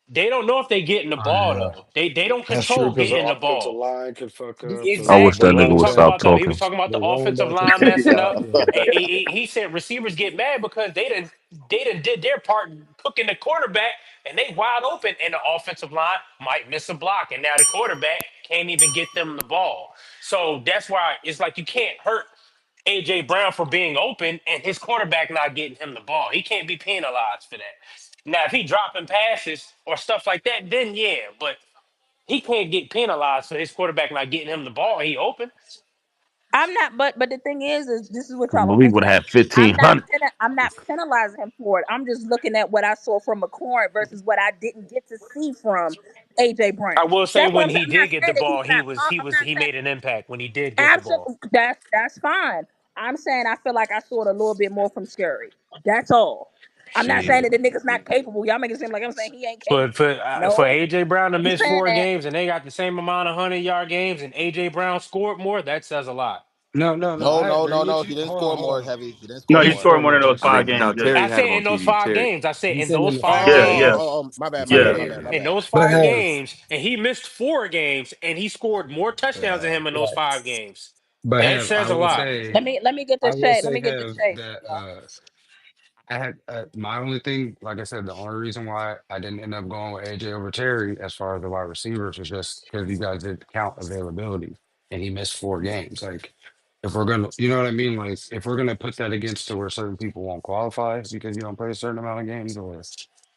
They don't know if they getting the Oh ball yeah, though. They don't that's true control because the getting the offensive ball. line could fuck up. I wish The that Exactly. He nigga was would running talking back, stop about he was talking. talking about the the running offensive back could line fuck messing up. up. Yeah. And he said receivers get mad because they done did their part cooking the quarterback and they wide open and the offensive line might miss a block and now the quarterback can't even get them the ball. So that's why it's like you can't hurt AJ Brown for being open and his quarterback not getting him the ball. He can't be penalized for that. Now if he dropping passes or stuff like that, then yeah, but he can't get penalized for his quarterback not getting him the ball. He open. I'm not, but the thing is this is what y'all are Malik would missing. have 1,500. I'm not penalizing him for it. I'm just looking at what I saw from McLaurin versus what I didn't get to see from AJ I Brown. will say That's what when I'm saying. he I'm not did get the saying that he's ball, not. I'm not he saying made an impact when he did get the ball. absolutely. That's fine. I'm saying I feel like I saw it a little bit more from Scary. That's all. I'm not saying Shit. that the nigga's not capable. Y'all make it seem like I'm saying he ain't But capable. for No, AJ Brown to I ain't miss saying four that. games and they got the same amount of 100-yard games and AJ Brown scored more, that says a lot. No, no, no. No, I no, agree no, with no. you. He didn't Hold on, score hold more, on. heavy. He didn't No, score He he didn't more. scored score more more than those five touchdowns. games. No, Yeah, I Terry had said him on in those TV. five Terry, games. I said He in said in those the five five yeah, games. yeah, games. My bad, my yeah. bad, Yeah. my Yeah, bad, my In bad. those but five Hev, games, and he missed four games and he scored more touchdowns than him in those right. 5 games. But That Hev, says a lot. Let me get I this will shade. Let say, me get this Hev, shade for that y'all. I had my only thing, like I said, the only reason why I didn't end up going with AJ over Terry as far as the wide receivers was just because you guys did count availability and he missed 4 games. Like, if we're gonna, you know what I mean? Like, if we're gonna put that against to where certain people won't qualify because you don't play a certain amount of games, or.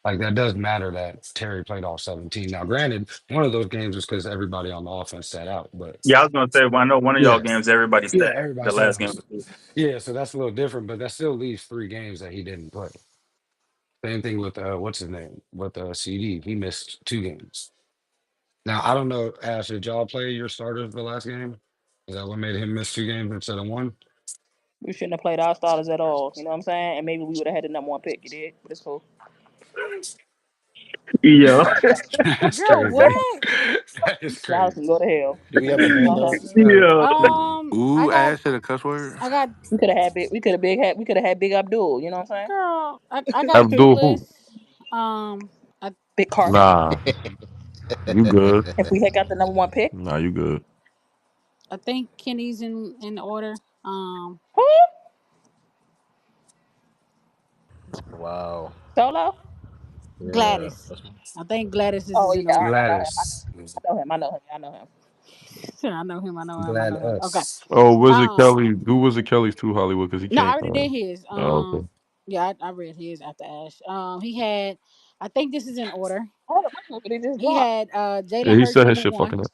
Like that does matter that Terry played all 17. Now, granted, one of those games was because everybody on the offense sat out, but Yeah, I was gonna say, well, I know one of y'all yeah, games everybody yeah, sat. everybody The sat last out. game. Yeah, so that's a little different, but that still leaves 3 games that he didn't play. Same thing with what's his name with CD. He missed 2 games. Now I don't know, Ash, did y'all play your starters the last game? Is that what made him miss 2 games instead of one? We shouldn't have played our starters at all. You know what I'm saying? And maybe we would have had the number one pick. You did, but it's cool. Yeah. That's Girl, crazy. what? That is Y'all crazy. can go to hell. Do we have a hand Uh-huh. up? Yeah. I Ooh, got, Ash said a cuss word. I got, We could have had big. We could have had Big Abdul. You know what I'm saying? girl, I got two Abdul who? lists. I Big Carson. Nah, you good. If we had got the number one pick, Nah, you good. I think Kenny's in order. Um, who? Wow. Solo? Yeah. Gladys. I think Gladys is Oh in yeah, order. I know him. Gladys. I know him. I know him. I know him. I know him. I know him. I Glad know him. Okay. us. Oh, Wizard Um, Kelly. Do Wizard Kelly's too Hollywood because he no, I can't. already did his. Oh, okay. Yeah, I read his after Ash. He had. I think this is in order. Oh, the Christmas he just He dropped. had Yeah, Jalen he Hurts said his number shit one. fucking up.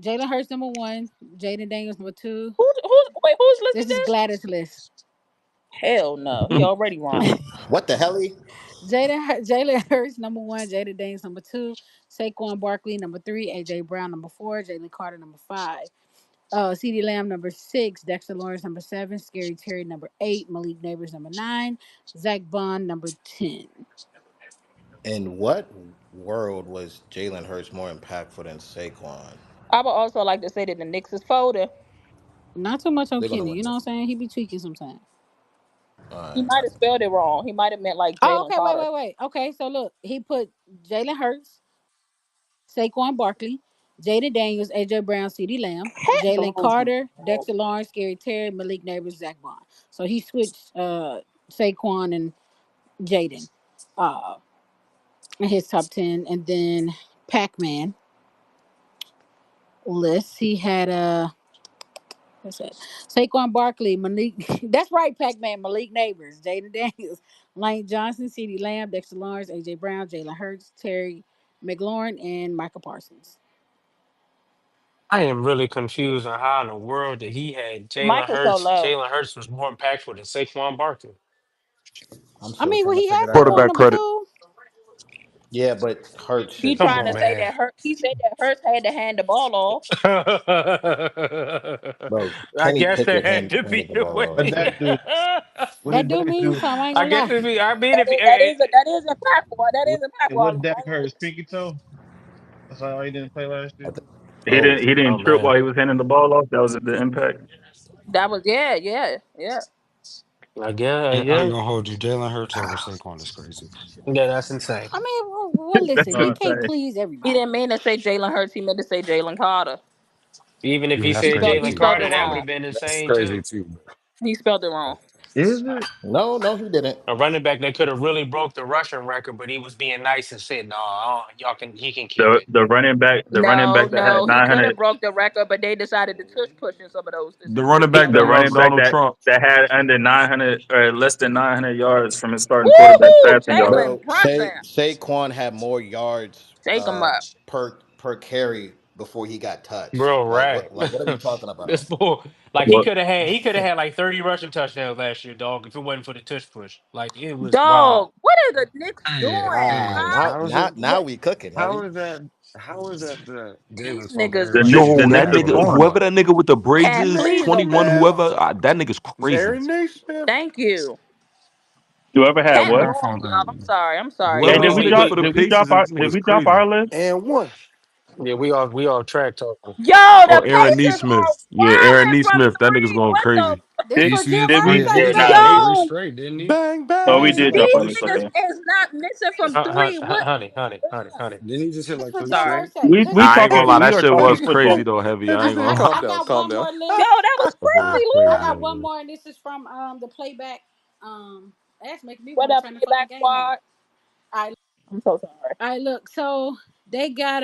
Jalen Hurts number one. Jaden Daniels number two. Who's wait? Whose list is This is this? Gladys' list. Hell no, he already wrong. What the hell? Jalen Hurts number one. Jaden Daniels number two. Saquon Barkley number three. AJ Brown number four. Jalen Carter number five. CD Lamb number six, Dexter Lawrence number seven, Scary Terry number eight, Malik Neighbors number nine, Zach Bond number 10. In what world was Jalen Hurts more impactful than Saquon? I would also like to say that the Knicks is folding. Not too much on They're gonna Kenny, win you know what I'm this. saying? He be tweaking sometimes. All He right. might have spelled it wrong. He might have meant like Oh, Jalen okay, wait, Carter. wait, wait. Okay, so look, he put Jalen Hurts, Saquon Barkley, Jaden Daniels, AJ Brown, CD Lamb, Hat Jalen blows my Carter, balls. Dexter Lawrence, Scary Terry, Malik Neighbors, Zach Bond. So he switched Saquon and Jaden uh in his top 10. And then Pac Man list, he had what's that? Saquon Barkley, Malik. That's right, Pac Man. Malik Neighbors, Jaden Daniels, Lane Johnson, CeeDee Lamb, Dexter Lawrence, AJ Brown, Jalen Hurts, Terry McLaurin, and Michael Parsons. I am really confused on how in the world that he had Jalen Mike is so Hurts. low. Jalen Hurts was more impactful than Saquon Barkley. I'm I still mean, well, trying to he figure had that number one, out. Quarterback number credit. two. Yeah, but Hurts He should. Come trying to on, say man. that Hurt. He said that Hurts had to hand the ball off. Bro, I Kenny guess that Pickett had to be handed the the ball way. off, What bro. that do? What That did do that mean do? something. I ain't I gonna guess lie. if he, I mean, if he, That is impactful. What Oliver. I Dak ain't gonna- hurt? Pinky toe. That's why he didn't play last I year. think He didn't. both. He oh didn't trip man, while he was handing the ball off. That was the impact. That was yeah. I guess, I ain't yeah, gonna hold you. Jalen Hurts over Saquon is crazy. yeah, that's insane. I mean, well, listen, That's he Uh, can't insane. please He everybody. didn't mean to say Jalen Hurts. He meant to say Jalen Carter. Even if Yeah, he that's said crazy He Jalen too. spelled Carter, it that would wrong. have been That's insane crazy too. too. He spelled it wrong. is it? No, he didn't. A running back that could have really broke the rushing record, but he was being nice and said, "No, y'all can, he can keep it." The running back that had He could 900. have broke the record, but they decided to tush push in some of those The some running of the back other The that ones. loved running back Donald Trump. that had under 900 or less than 900 yards from his starting quarterback Woohoo! passing yards. Jalen Bro, Brunson. Saquon had more yards Take him up. per carry before he got touched. Bro, right? Like what are we talking This about? bull, like What he could have had like 30 rushing touchdowns last year, dog. If it wasn't for the tush push, like it was wild. Dog, what are the Knicks Hey, doing, Ah, hey, bro? now how is now it? now What we cooking, How heavy. is that? How is that the these Jalen's fault? niggas the is Everybody Knicks else Yo, the is Knicks that is nigga, average. on. whoever that nigga with the braids Pat, is, please don't 21, laugh. whoever, that nigga's crazy. Aaron Naismith. Thank you. Whoever had Pat Not what? our wrong, fault. y'all. I'm sorry, Hey, Whoever y'all. this Oh, nigga for the Pacers did was we drop crazy. our list? And one. yeah, we all track talking. Yo, Oh, the Aaron Pacers are Neesmith. Yeah, Aaron wilding from Neesmith. That nigga's three. going What the? crazy. This D. for Jim Smith Did we? he Irsay he Yeah, hit nah. like list. three Yo, straight, didn't he? Bang, Oh, we bang. did these drop our Three list. niggas Okay. straight. is not missing from three. What? Honey. This Like for three Jim Sorry. straight. Irsay. We Listen, I ain't talking. gonna lie, We that are shit talking was football. crazy though, heavy. I ain't listen. gonna lie. Calm I down, got calm one down. more Yo, list. that was That shit was crazy. I crazy. Look. got one more, and this is from the playback. That's making me What want to up, turn the fucking playback game on. squad? All right, I'm so sorry. all right. Look, so they got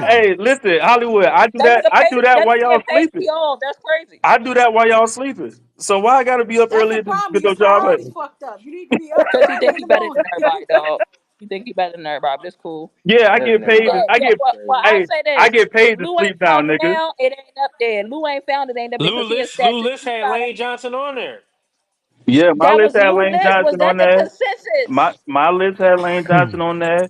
Hey, listen, Hollywood. I do That that. nigga I paid. do that That while nigga y'all getting paid to be sleeping. off. That's crazy. I do that while y'all sleeping. So why I gotta be up That's the early to problem. get Your no job at? priorities fucked up. You need to be up Cause he early think in he the better than morning. everybody, dog. He think he better than everybody. But it's cool. Yeah, I Better get than paid. Yeah, everybody. I yeah. get. Well, I Hey, say I this: get if paid to Lou ain't sleep now, found it nigga. now, it ain't up there. Lou ain't found it, ain't up there, Lou cause he a List, stat. Lou List He had found Lane it. Johnson on there. Yeah, my That list was had Lou Lane list. Was Johnson that on the there. consensus? My list had Lane Johnson on there.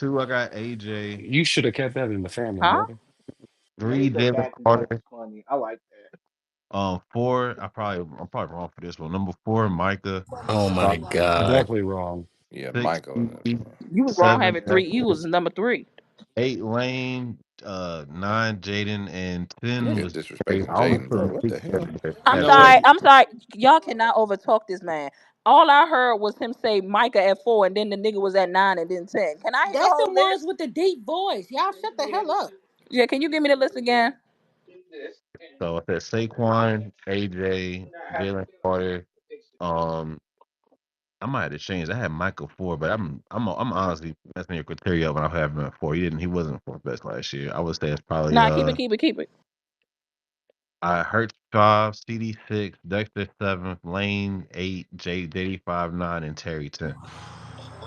2, I got AJ. You should have kept that in the family, Huh? brother. 3, AJ Jalen Mackintosh is Carter. funny. I like that. 4, I'm probably wrong for this one. Number 4, Micah. Oh my You're god. definitely wrong. Yeah, 6, Michael. Edie. You was wrong 7, having three. Dexter. You was number three. 8, Lane. 9, Jaden, and 10 Yeah, was Terry. disrespecting I almost Jaden, put bro. What the Malik hell? there I'm You at know 7. what? sorry. I'm sorry. Y'all cannot overtalk this man. All I heard was him say Micah at 4, and then the nigga was at 9 and then 10. Can I hear the That's the whole ones list? with the deep voice. Y'all shut the hell up. Yeah, can you give me the list again? So I said Saquon, AJ, Jalen Carter. Um, I might have to change. I had Michael 4, but I'm honestly messing your criteria up when I have him at 4. He wasn't fourth best last year. I would say it's probably Nah, keep it. I Hurts 5, CD 6, Dexter 7, Lane 8, J Diddy 5, 9, and Terry 10.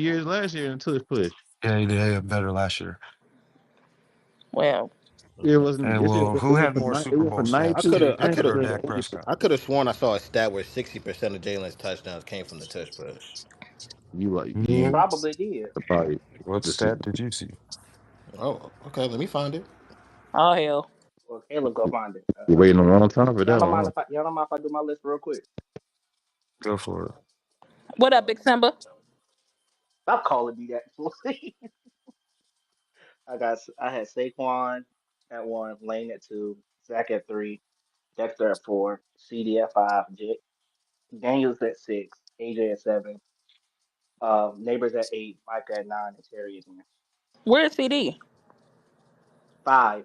years last year until it pushed. Yeah, he did better last year. Well, It wasn't. Hey, This year well, it who went had from more nine. It Super went Bowl from I stats, 92 could to have, Cade I could Newton have, or 10% to Dak 80%. Prescott? I could have sworn I saw a stat where 60% of Jalen's touchdowns came from the tush push. You like You Yeah. you probably did. probably What the Super stat did you see? Oh, okay. Let me find it. oh hell. Well, Caleb, go find it. You're waiting a long time for Y'all that don't one, mind huh? if I do my list real quick? Go for it. What up, Big Simba? Stop calling me that. I had Saquon at one, Lane at two, Zach at three, Dexter at four, CD at five, Daniels at six, AJ at seven, Neighbors at eight, Micah at nine, and Terry at 10. Where's CD? Five.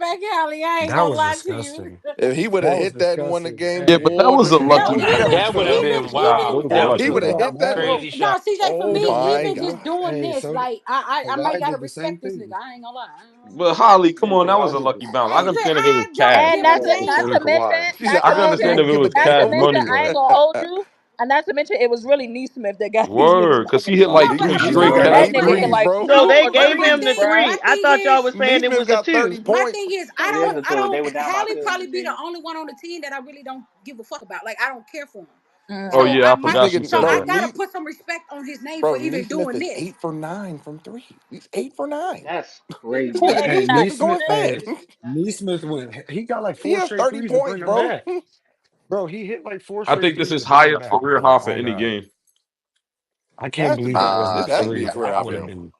disrespect Hallie. I ain't That gonna was lie to you. disgusting. If he would have That was hit that and won the disgusting. game, Yeah, Hey, but that boy, was a No, lucky that bounce. that would have was been That wild. was a That he was lucky would have bounce. hit that crazy throw. no, shot. CJ. For Oh me, my even god! just doing Hey, this, so like I might Kawhi gotta did the same respect this nigga. thing. I ain't gonna lie. But Holly, come Yeah, on, that was Kawhi a did lucky this. bounce. I Hey, understand if it was I don't cash. And give a not Oh, to so not damn. did to mention, Kawhi. She said, I "I can don't care understand who if it get the was not to cash paper." mention, money, I ain't but gonna hold you. And not to mention, it was really Neesmith that got these niggas word, back because in he the hit game. No, like He but three was He getting was straight no, right but that on cash nigga hit threes, threes. like bro. So two they or but gave three, him the bruh. three. I thought y'all was saying it was Neesmith a got two. 30 my points. thing is, Yeah, until they were down by Hallie 10. probably be the only one on the team that I really don't give a fuck about. Like I don't care for him. Oh Mm. So yeah, I I This my forgot she nigga, so said bro, I that. gotta put some respect on his name for even Neesmith doing is this. 8 for 9 from three. He's 8 for 9. That's This Who crazy. nigga, ate he Hey, nine? needs to go Neesmith. in Hey, bed. Neesmith went. He got like He four has straight 30 threes to bring points, them bro. back. Bro, he hit like four I straight think this threes is to bring them highest back. career Oh high for my any god, game. I can't Has to believe that be. wasn't a This has to be three. a career That high would for have him. been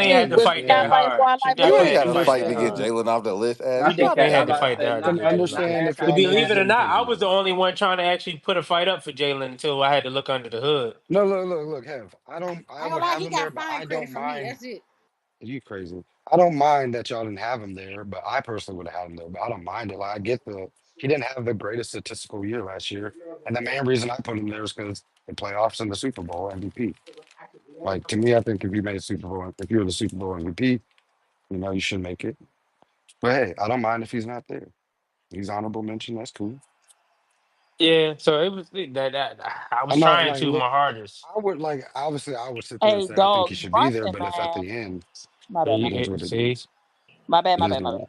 definitely had Hey, to was fight he not that fighting for hard. our She life You last definitely ain't had got to to season? fight fight to that get hard. Jalen off the list, I Ash. She You thought definitely got that. you I had to got thought. fight you that got to that. get You Jalen got off. Ash To got believe Ash it or got not, I Jalen was on the the only list. one trying to actually put a fight up for Jalen until I had to look under the hood. No, look, Hev. I I ain't gonna would lie, have he him there, got but fine I credit don't for me. mind. That's it. You crazy. I don't mind that y'all didn't have him there, but I personally would have had him there. But I don't mind it. Like I get he didn't have the greatest statistical year last year. And the main reason I put him there is because the playoffs and the Super Bowl MVP. Like to me, I think if you made a Super Bowl, if you're the Super Bowl MVP, you should make it. But hey, I don't mind if he's not there. He's honorable mention, that's cool. Yeah, so it was that I was I'm not trying like to look, my hardest. I would like obviously I would sit there and Hey, say I think he dog, should be there, Brunson, but if at man. the end My Yeah, bad, my it bad. is what it see, is. My bad, It my is bad, my what it bad. is.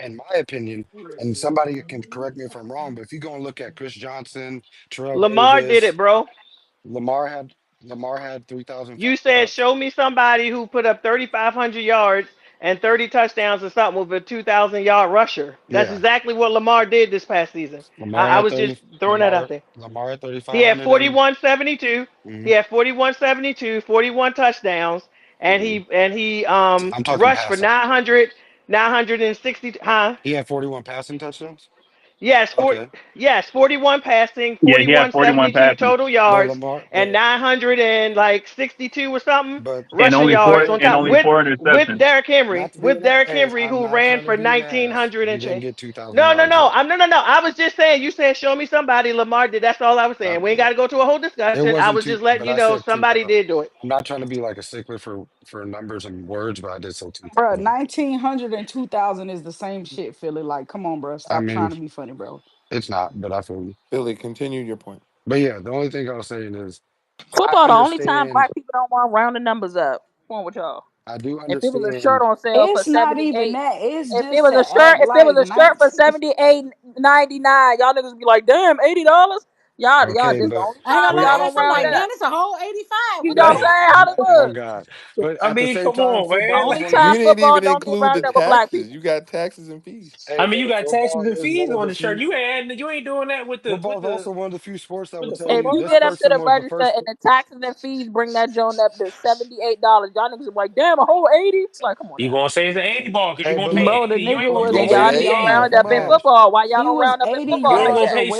in my opinion, and somebody can correct me if I'm wrong, but if you go and look at Chris Johnson, Terrell Lamar did it, Davis, bro. Lamar had Lamar had 3,000 You said yards. show me somebody who put up 3,500 yards and 30 touchdowns or something with a 2,000-yard rusher. That's Yeah, exactly what Lamar did this past season. Lamar I had was just 30. throwing that out there. Lamar had He had 3,500 and 41.72. He mhm. had 41.72, 41 touchdowns, and Mm, he I'm talking rushed for passing. 960. Huh? He had 41 passing touchdowns. Yes, Okay, yes, 41 passing, Yeah, he had 41 4172 passing total but yards, Lamar, and 900 and like 62 or something but and rushing only yards on and top only with four with interceptions. Derrick Henry, not to be an I'm who not ran trying to for be an ass. 1900 He and didn't change. get 2,000 No, no, yards no. though. I was just saying. You said show me somebody Lamar did. That's all I was saying. We ain't got to go to a whole It discussion. I wasn't was two, just letting but you I know said somebody 2,000. did do it. I'm not trying to be like a stickler for numbers and words, but I did say Bro, 2,000. 1900 and 2000 is the same shit, Philly. Like, come on, bro. I Stop trying mean, to be funny, bro. it's not, but I feel you. Billy, continue your point. But yeah, the only thing I was saying is I Football, the only time understand. black people don't want rounding numbers up. What's wrong with y'all? I do If it was a shirt understand. on sale for It's not seventy even eight, that. It's if it just was to a shirt, act if it was like a shirt for 19. 78.99, y'all niggas be like, damn, $80. Y'all, Okay, this the but only I ain't time gonna we y'all lie, don't Ash. I'm round like, also up. damn, it's a whole 85. You What know the what I'm but hell? saying? oh Hollywood. god. But I at the mean, same come time, on, The football man. is only Like, one of the time You didn't football even don't get include the rounded up with black taxes. people. You got taxes and fees. I hey, mean, you but got taxes football and is fees one of on the the shirt. few You ain't doing that with football is the also one of the few sports that with will the tell If you football you this get up gods. to person the was the register first. and the taxes and fees bring that joint up to $78, y'all niggas be like, damn, a whole 80? Like, come on You now. gonna say it's an 80 ball because you're Hey, gonna but pay look, Bro, the 80. You ain't nigga gonna You was Yeah, gonna pay say y'all that need to 78. 80? round $80. up Come in on. football. Why y'all He don't was round up in $80 You football ain't like gonna that? pay away.